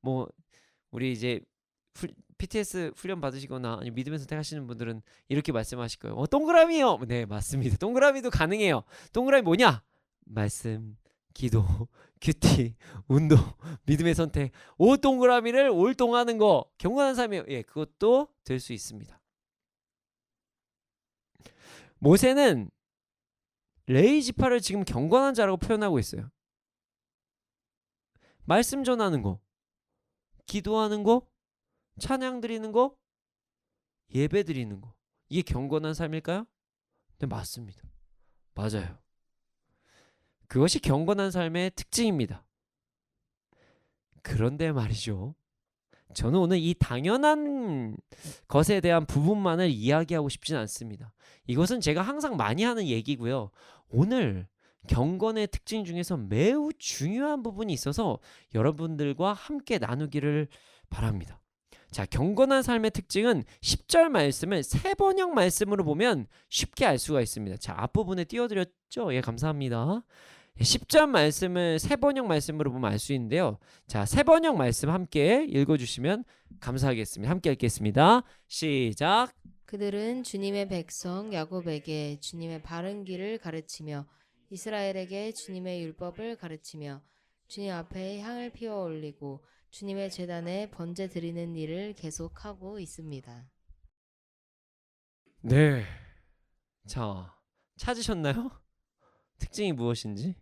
뭐 우리 이제 PTS 훈련 받으시거나 아니면 믿음의 선택하시는 분들은 이렇게 말씀하실 거예요. 동그라미요. 네, 맞습니다. 동그라미도 가능해요. 동그라미 뭐냐? 말씀, 기도, 큐티, 운동, 믿음의 선택, 동그라미를 올동하는 거, 경건한 삶이에요. 예, 그것도 될 수 있습니다. 모세는 레위 지파를 지금 경건한 자라고 표현하고 있어요. 말씀 전하는 거, 기도하는 거, 찬양 드리는 거, 예배 드리는 거, 이게 경건한 삶일까요? 네, 맞습니다. 맞아요. 그것이 경건한 삶의 특징입니다. 그런데 말이죠. 저는 오늘 이 당연한 것에 대한 부분만을 이야기하고 싶진 않습니다. 이것은 제가 항상 많이 하는 얘기고요. 오늘 경건의 특징 중에서 매우 중요한 부분이 있어서 여러분들과 함께 나누기를 바랍니다. 자, 경건한 삶의 특징은 10절 말씀을 세번역 말씀으로 보면 쉽게 알 수가 있습니다. 자, 앞부분에 띄워드렸죠? 예, 감사합니다. 10절 말씀을 세번역 말씀으로 보면 알 수 있는데요. 자, 세번역 말씀 함께 읽어주시면 감사하겠습니다. 함께 읽겠습니다. 시작. 그들은 주님의 백성 야곱에게 주님의 바른 길을 가르치며 이스라엘에게 주님의 율법을 가르치며 주님 앞에 향을 피워 올리고 주님의 제단에 번제 드리는 일을 계속하고 있습니다. 네. 자, 찾으셨나요? 특징이 무엇인지?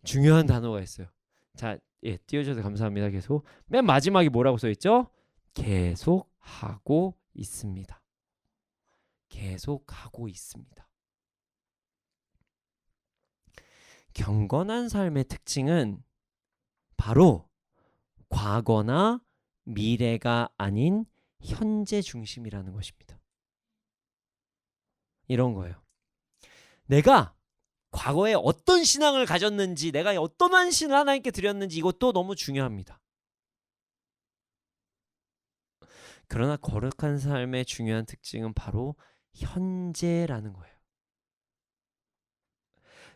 중요한 단어가 있어요. 자, 예, 띄워주셔서 감사합니다. 계속. 맨 마지막에 뭐라고 써있죠? 계속하고 있습니다. 계속하고 있습니다. 경건한 삶의 특징은 바로 과거나 미래가 아닌 현재 중심이라는 것입니다. 이런 거예요. 내가 과거에 어떤 신앙을 가졌는지, 내가 어떤 헌신을 하나님께 드렸는지 이것도 너무 중요합니다. 그러나 거룩한 삶의 중요한 특징은 바로 현재라는 거예요.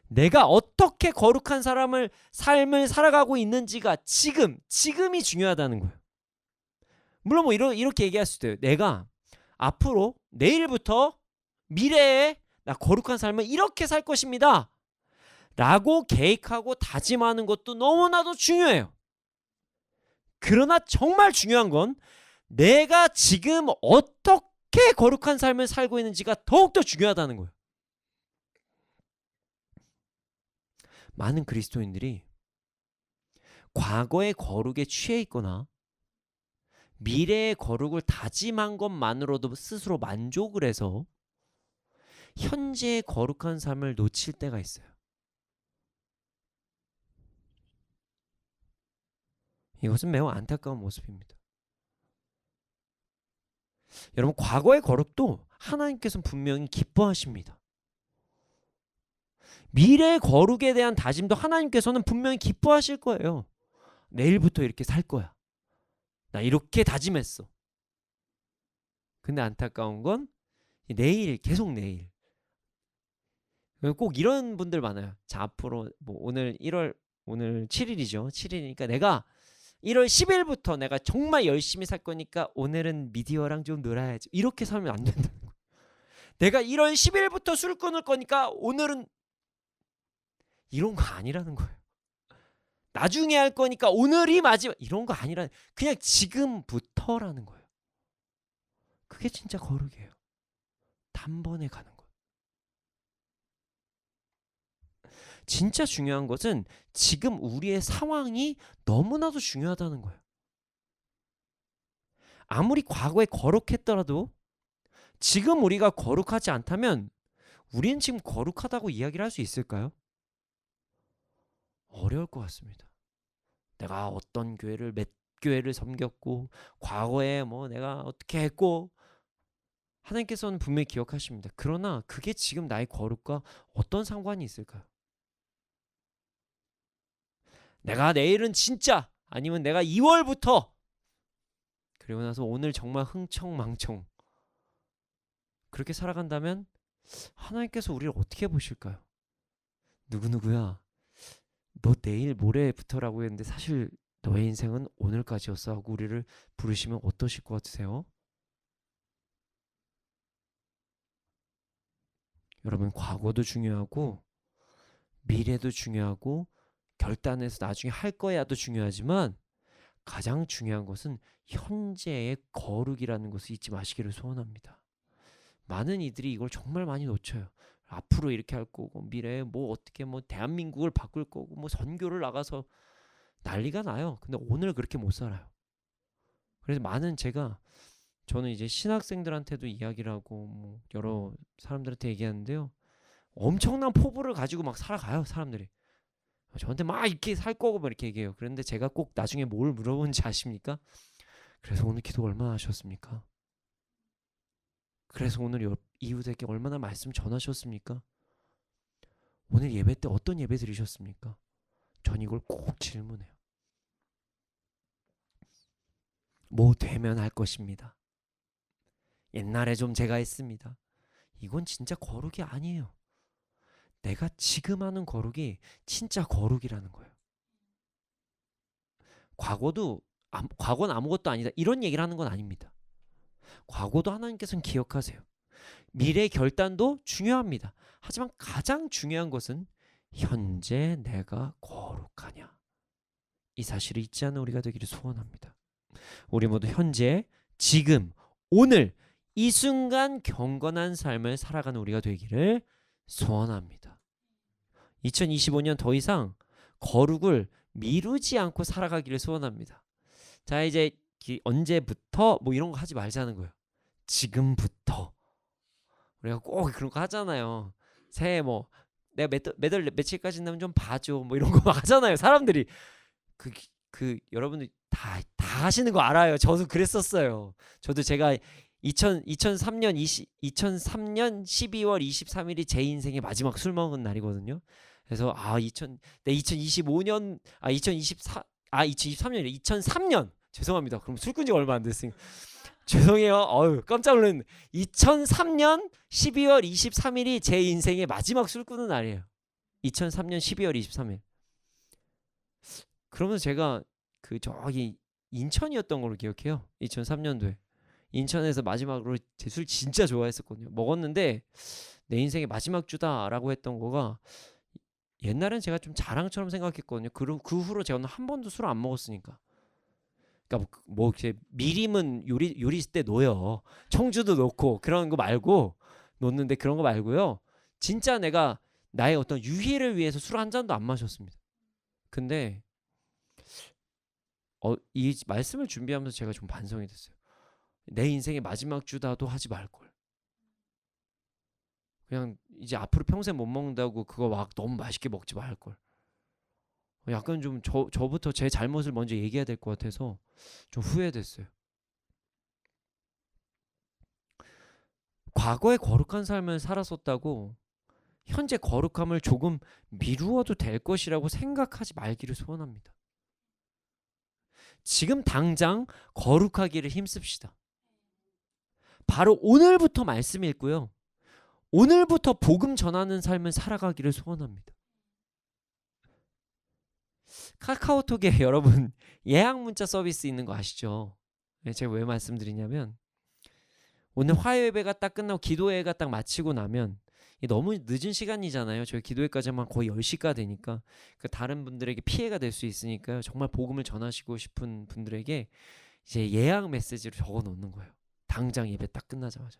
내가 어떻게 거룩한 삶을 살아가고 있는지가 지금이 중요하다는 거예요. 물론 뭐 이렇게 얘기할 수도 있어요. 내가 앞으로 내일부터 미래에 나 거룩한 삶을 이렇게 살 것입니다 라고 계획하고 다짐하는 것도 너무나도 중요해요. 그러나 정말 중요한 건 내가 지금 어떻게 거룩한 삶을 살고 있는지가 더욱더 중요하다는 거예요. 많은 그리스도인들이 과거의 거룩에 취해 있거나 미래의 거룩을 다짐한 것만으로도 스스로 만족을 해서 현재의 거룩한 삶을 놓칠 때가 있어요. 이것은 매우 안타까운 모습입니다. 여러분, 과거의 거룩도 하나님께서는 분명히 기뻐하십니다. 미래의 거룩에 대한 다짐도 하나님께서는 분명히 기뻐하실 거예요. 내일부터 이렇게 살 거야. 나 이렇게 다짐했어. 근데 안타까운 건 내일, 계속 내일. 꼭 이런 분들 많아요. 자, 앞으로 뭐 오늘 7일이죠. 7일이니까 내가 1월 10일부터 내가 정말 열심히 살 거니까 오늘은 미디어랑 좀 놀아야지. 이렇게 살면 안 된다는 거예요. 내가 1월 10일부터 술 끊을 거니까 오늘은 이런 거 아니라는 거예요. 나중에 할 거니까 오늘이 마지막, 이런 거 아니라 그냥 지금부터라는 거예요. 그게 진짜 거룩이에요. 단번에 가는 거예요. 진짜 중요한 것은 지금 우리의 상황이 너무나도 중요하다는 거예요. 아무리 과거에 거룩했더라도 지금 우리가 거룩하지 않다면 우리는 지금 거룩하다고 이야기를 할 수 있을까요? 어려울 것 같습니다. 내가 어떤 교회를 몇 교회를 섬겼고 과거에 뭐 내가 어떻게 했고 하나님께서는 분명히 기억하십니다. 그러나 그게 지금 나의 거룩과 어떤 상관이 있을까요? 내가 내일은 진짜, 아니면 내가 2월부터, 그리고 나서 오늘 정말 흥청망청 그렇게 살아간다면 하나님께서 우리를 어떻게 보실까요? 누구누구야, 너 내일 모레부터라고 했는데 사실 너의 인생은 오늘까지였어 하고 우리를 부르시면 어떠실 것 같으세요? 여러분, 과거도 중요하고 미래도 중요하고 결단해서 나중에 할 거야도 중요하지만 가장 중요한 것은 현재의 거룩이라는 것을 잊지 마시기를 소원합니다. 많은 이들이 이걸 정말 많이 놓쳐요. 앞으로 이렇게 할 거고 미래에 뭐 어떻게 뭐 대한민국을 바꿀 거고 뭐 선교를 나가서 난리가 나요. 근데 오늘 그렇게 못 살아요. 그래서 저는 이제 신학생들한테도 이야기를 하고 뭐 여러 사람들한테 얘기하는데요. 엄청난 포부를 가지고 막 살아가요 사람들이. 저한테 막 이렇게 살 거고 막 이렇게 얘기해요. 그런데 제가 꼭 나중에 뭘 물어보는지 아십니까? 그래서 오늘 기도 얼마나 하셨습니까? 그래서 오늘 이웃에게 얼마나 말씀 전하셨습니까? 오늘 예배 때 어떤 예배 드리셨습니까? 전 이걸 꼭 질문해요. 뭐 되면 할 것입니다. 옛날에 좀 제가 했습니다. 이건 진짜 거룩이 아니에요. 내가 지금 하는 거룩이 진짜 거룩이라는 거예요. 과거는 아무것도 아니다. 이런 얘기를 하는 건 아닙니다. 과거도 하나님께서는 기억하세요. 미래 결단도 중요합니다. 하지만 가장 중요한 것은 현재 내가 거룩하냐. 이 사실을 잊지 않는 우리가 되기를 소원합니다. 우리 모두 현재, 지금, 오늘 이 순간 경건한 삶을 살아가는 우리가 되기를 소원합니다. 2025년 더 이상 거룩을 미루지 않고 살아가기를 소원합니다. 자, 이제 언제부터 뭐 이런 거 하지 말자는 거예요. 지금부터. 우리가 꼭 그런 거 하잖아요. 새해 뭐 내가 며칠까지 있다면 좀 봐줘 뭐 이런 거 막 하잖아요. 사람들이 여러분들 다 하시는 거 알아요. 저도 그랬었어요. 저도 제가 2003년 12월 23일이 제 인생의 마지막 술 먹은 날이거든요. 그래서 2023년 2003년 죄송합니다. 그럼 술 꾼 지가 얼마 안 됐으니까 죄송해요. 깜짝 놀랐네. 2003년 12월 23일이 제 인생의 마지막 술 꾸는 날이에요. 2003년 12월 23일. 그러면서 제가 저기 인천이었던 걸로 기억해요. 2003년도에 인천에서 마지막으로 제 술 진짜 좋아했었거든요. 먹었는데 내 인생의 마지막 주다라고 했던 거가 옛날엔 제가 좀 자랑처럼 생각했거든요. 그 후로 제가 한 번도 술 안 먹었으니까. 그러니까 뭐 이렇게 미림은 요리 때 놓여. 청주도 놓고 그런 거 말고 놓는데 그런 거 말고요. 진짜 내가 나의 어떤 유희를 위해서 술 한 잔도 안 마셨습니다. 근데 이 말씀을 준비하면서 제가 좀 반성이 됐어요. 내 인생의 마지막 주다도 하지 말걸. 그냥 이제 앞으로 평생 못 먹는다고 그거 막 너무 맛있게 먹지 말걸. 약간 좀 저부터 제 잘못을 먼저 얘기해야 될 것 같아서 좀 후회됐어요. 과거에 거룩한 삶을 살았었다고 현재 거룩함을 조금 미루어도 될 것이라고 생각하지 말기를 소원합니다. 지금 당장 거룩하기를 힘씁시다. 바로 오늘부터 말씀 읽고요. 오늘부터 복음 전하는 삶을 살아가기를 소원합니다. 카카오톡에 여러분 예약 문자 서비스 있는 거 아시죠? 제가 왜 말씀드리냐면 오늘 화요예배가 딱 끝나고 기도회가 딱 마치고 나면 너무 늦은 시간이잖아요. 저희 기도회까지만 거의 10시가 되니까 다른 분들에게 피해가 될 수 있으니까요. 정말 복음을 전하시고 싶은 분들에게 이제 예약 메시지를 적어 놓는 거예요. 당장 예배 딱 끝나자마자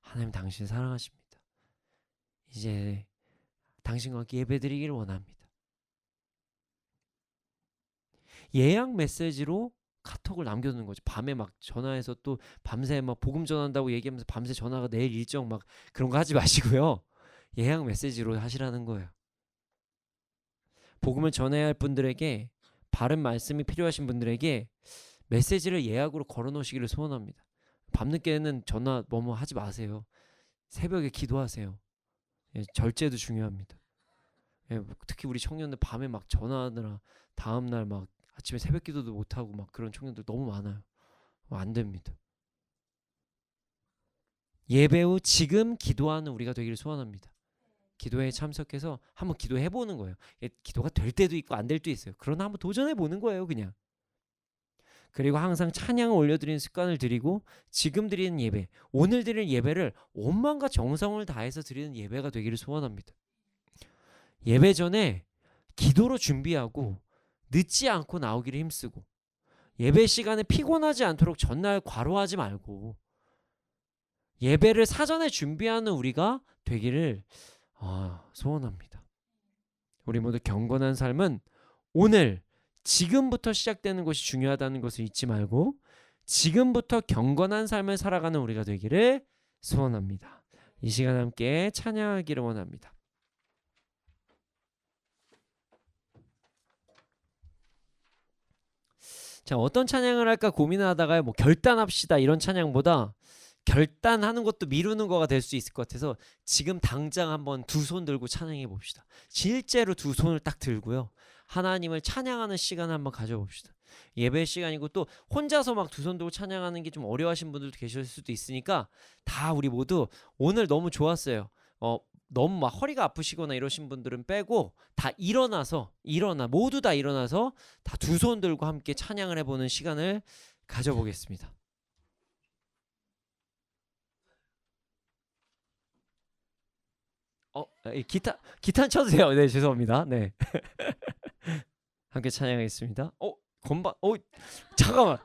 하나님 당신 사랑하십니다. 이제 당신과 함께 예배 드리기를 원합니다. 예약 메시지로 카톡을 남겨두는 거죠. 밤에 막 전화해서 또 밤새 막 복음 전한다고 얘기하면서 밤새 전화가 내일 일정 막 그런 거 하지 마시고요. 예약 메시지로 하시라는 거예요. 복음을 전해야 할 분들에게 바른 말씀이 필요하신 분들에게 메시지를 예약으로 걸어놓으시기를 소원합니다. 밤늦게는 전화 뭐뭐 하지 마세요. 새벽에 기도하세요. 절제도 중요합니다. 특히 우리 청년들 밤에 막 전화하느라 다음날 막 아침에 새벽 기도도 못하고 막 그런 청년들 너무 많아요. 안 됩니다. 예배 후 지금 기도하는 우리가 되기를 소원합니다. 기도회에 참석해서 한번 기도해보는 거예요. 기도가 될 때도 있고 안 될 때도 있어요. 그러나 한번 도전해보는 거예요. 그냥. 그리고 항상 찬양을 올려드리는 습관을 들이고 지금 드리는 예배, 오늘 드리는 예배를 온 마음과 정성을 다해서 드리는 예배가 되기를 소원합니다. 예배 전에 기도로 준비하고 늦지 않고 나오기를 힘쓰고 예배 시간에 피곤하지 않도록 전날 과로하지 말고 예배를 사전에 준비하는 우리가 되기를 소원합니다. 우리 모두 경건한 삶은 오늘 지금부터 시작되는 것이 중요하다는 것을 잊지 말고 지금부터 경건한 삶을 살아가는 우리가 되기를 소원합니다. 이 시간 함께 찬양하기를 원합니다. 자, 어떤 찬양을 할까 고민을 하다가 뭐 결단합시다 이런 찬양보다 결단하는 것도 미루는 거가 될 수 있을 것 같아서 지금 당장 한번 두 손 들고 찬양해 봅시다. 실제로 두 손을 딱 들고요. 하나님을 찬양하는 시간을 한번 가져봅시다. 예배 시간이고 또 혼자서 막 두 손 들고 찬양하는 게 좀 어려워하신 분들도 계실 수도 있으니까 다 우리 모두 오늘 너무 좋았어요. 너무 막 허리가 아프시거나 이러신 분들은 빼고 다 모두 다 일어나서 다 두 손 들고 함께 찬양을 해보는 시간을 가져보겠습니다. 기타 쳐주세요. 네, 죄송합니다. 네. 함께 찬양하겠습니다. 건반. 잠깐만.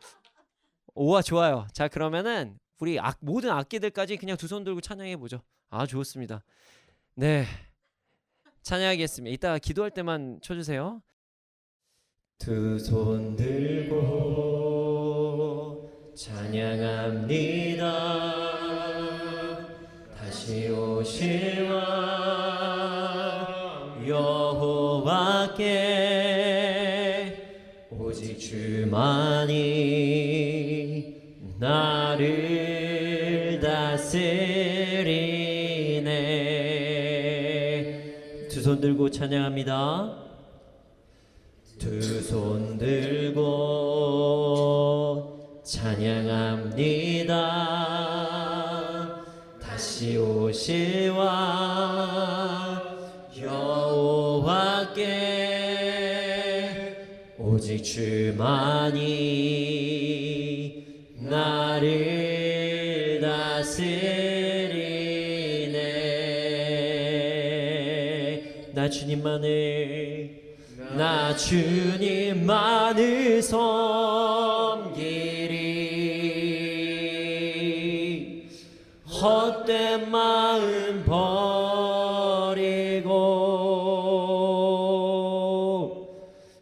오와 좋아요. 자, 그러면은 우리 모든 악기들까지 그냥 두 손 들고 찬양해 보죠. 좋습니다. 네. 찬양하겠습니다. 이따 기도할 때만 쳐주세요. 두 손 들고 찬양합니다. 다시 오실 왕 여호와께 오직 주만이 나를 다스리네. 두 손 들고 찬양합니다. 두 손 들고 찬양합니다. 다시 오실 왕 여호와께 오직 주만이 나를 다스리네. 나 주님만을 섬기리. 헛된 마음 버리고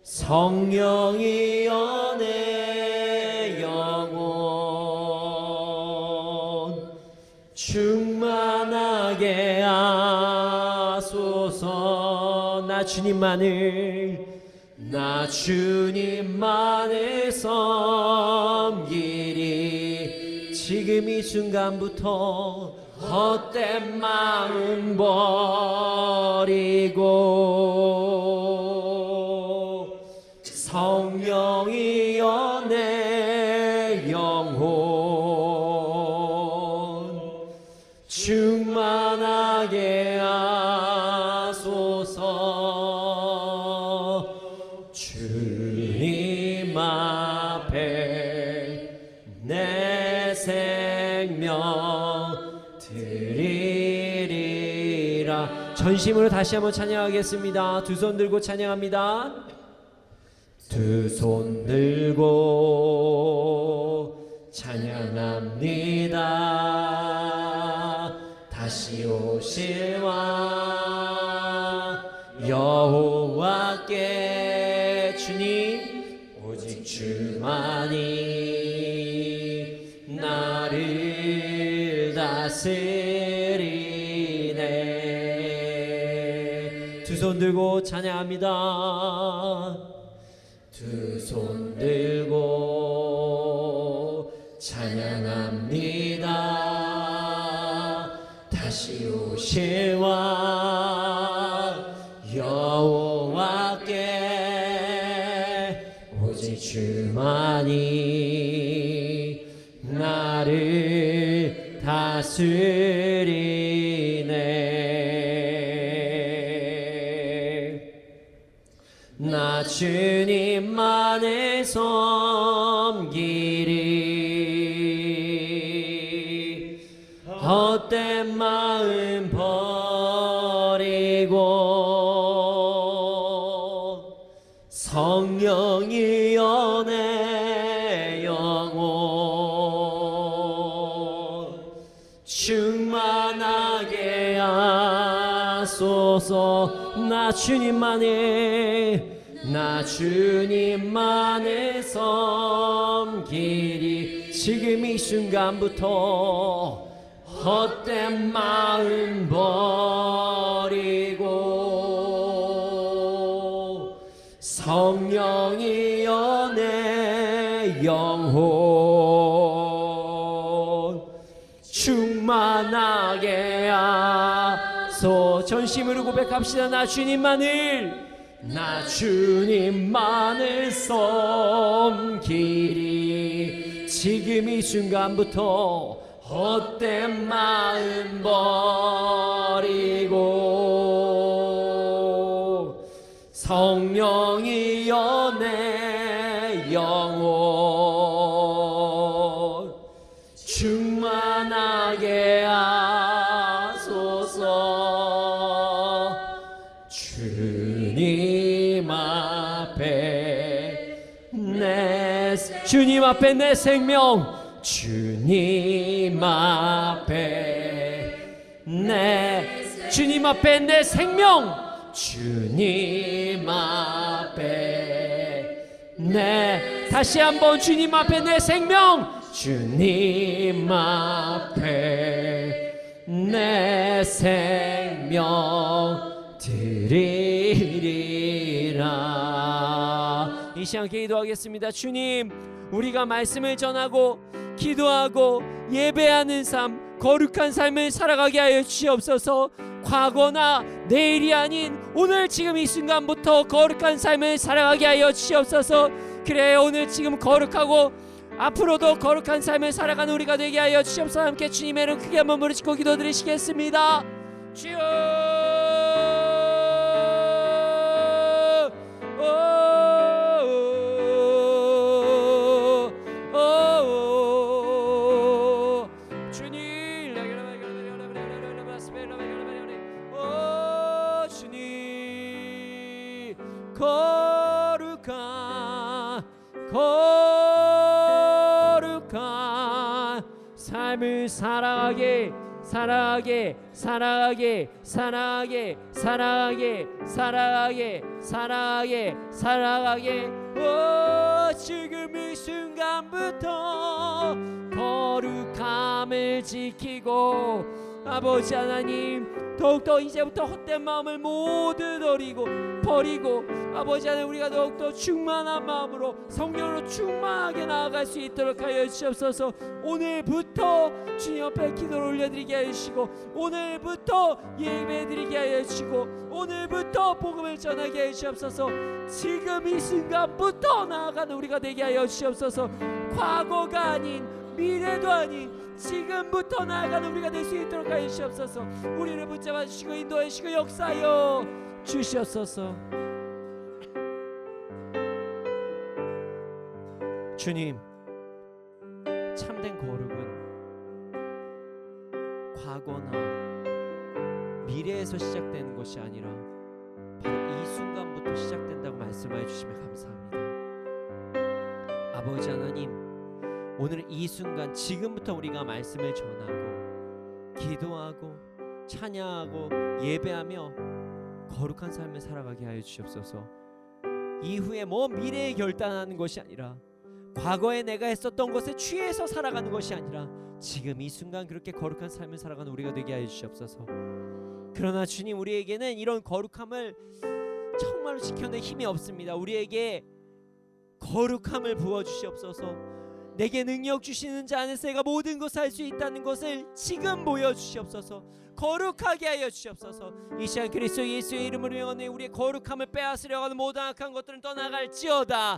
성령이여 내 영혼 충만하게 하소서. 나 주님만을 섬기리. 지금 이 순간부터 헛된 마음 버리고 성령이여 내 영혼 충만하게 하소서. 주님 앞에 내 생명 드리리라. 전심으로 다시 한번 찬양하겠습니다. 두 손 들고 찬양합니다. 두 손 들고 찬양합니다. 다시 오실 왕 여호와께 주님 오직 주만이 나를 다스리네. 두 손 들고 찬양합니다. 두 손 들고 찬양합니다. 다시 오실 왕 여호와께 오직 주만이 나를 다스리네. 나 주님만을 섬기리. 헛된 마음 버리고 성령이여 내 영혼 충만하게 하소서. 나 주님만을 섬기리. 지금 이 순간부터 헛된 마음 버리고 성령이여 내 내 영혼 충만하게 하소. 전심으로 고백합시다. 나 주님만을 섬기리. 지금 이 순간부터 헛된 마음 버리고 성령이여 내 영혼 충만하게 하소서. 주님 앞에 내 생명, 주님 앞에 내 생명, 주님 앞에 다시 한번 주님 앞에 내 생명, 주님 앞에 내 생명 드리리라. 이 시간 기도하겠습니다. 주님, 우리가 말씀을 전하고 기도하고 예배하는 삶, 거룩한 삶을 살아가게 하여 주시옵소서. 과거나 내일이 아닌 오늘 지금 이 순간부터 거룩한 삶을 살아가게 하여 주시옵소서. 그래, 오늘 지금 거룩하고 앞으로도 거룩한 삶을 살아가는 우리가 되게 하여 주시옵소서. 함께 주님의 이름 크게 한번 부르짖고 기도드리시겠습니다. 주여, 거룩한 삶을 살아가게 지금 이 순간부터 거룩함을 지키고 아버지 하나님, 더욱더 이제부터 헛된 마음을 모두 버리고 아버지 하나님, 우리가 더욱더 충만한 마음으로 성령으로 충만하게 나아갈 수 있도록 하여 주시옵소서. 오늘부터 주님 앞에 기도를 올려드리게 하여 주시고, 오늘부터 예배드리게 하여 주시고, 오늘부터 복음을 전하게 하여 주시옵소서. 지금 이 순간부터 나아가는 우리가 되게 하여 주시옵소서. 과거가 아닌 미래도 아닌 지금부터 나아가는 우리가 될 수 있도록 하여 주시옵소서. 우리를 붙잡아 주시고 인도해 주시고 역사하여 주시옵소서. 주님, 참된 거룩은 과거나 미래에서 시작되는 것이 아니라 바로 이 순간부터 시작된다고 말씀하여 주시면 감사합니다. 아버지 하나님, 오늘 이 순간 지금부터 우리가 말씀을 전하고 기도하고 찬양하고 예배하며 거룩한 삶을 살아가게 하여 주시옵소서. 이후에 미래에 결단하는 것이 아니라, 과거에 내가 했었던 것에 취해서 살아가는 것이 아니라 지금 이 순간 그렇게 거룩한 삶을 살아가는 우리가 되게 하여 주시옵소서. 그러나 주님, 우리에게는 이런 거룩함을 정말로 지켜낼 힘이 없습니다. 우리에게 거룩함을 부어주시옵소서. 내게 능력 주시는 자 안에서 내가 모든 것을 할 수 있다는 것을 지금 보여주시옵소서. 거룩하게 하여 주시옵소서. 이 시간 그리스도 예수의 이름으로 명하노니 우리의 거룩함을 빼앗으려고 하는 모든 악한 것들은 떠나갈지어다.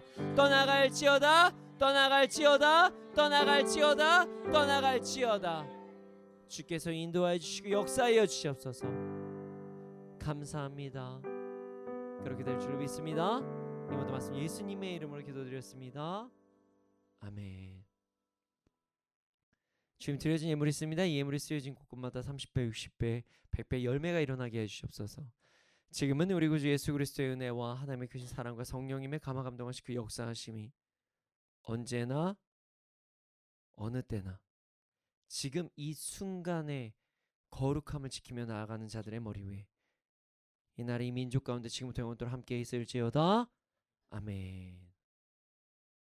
주께서 인도하여 주시고 역사하여 주시옵소서. 감사합니다. 그렇게 될 줄 믿습니다. 이 모든 말씀 예수님의 이름으로 기도드렸습니다. 아멘. 주님, 드려진 예물이 있습니다. 이 예물이 쓰여진 곳곳마다 30배, 60배, 100배 열매가 일어나게 해주시옵소서. 지금은 우리 구주 예수 그리스도의 은혜와 하나님의 크신 사랑과 성령님의 감화 감동하신 그 역사하심이 언제나 어느 때나 지금 이 순간에 거룩함을 지키며 나아가는 자들의 머리 위에 이 나라 이 민족 가운데 지금부터 영원토록 함께 있을지어다. 아멘.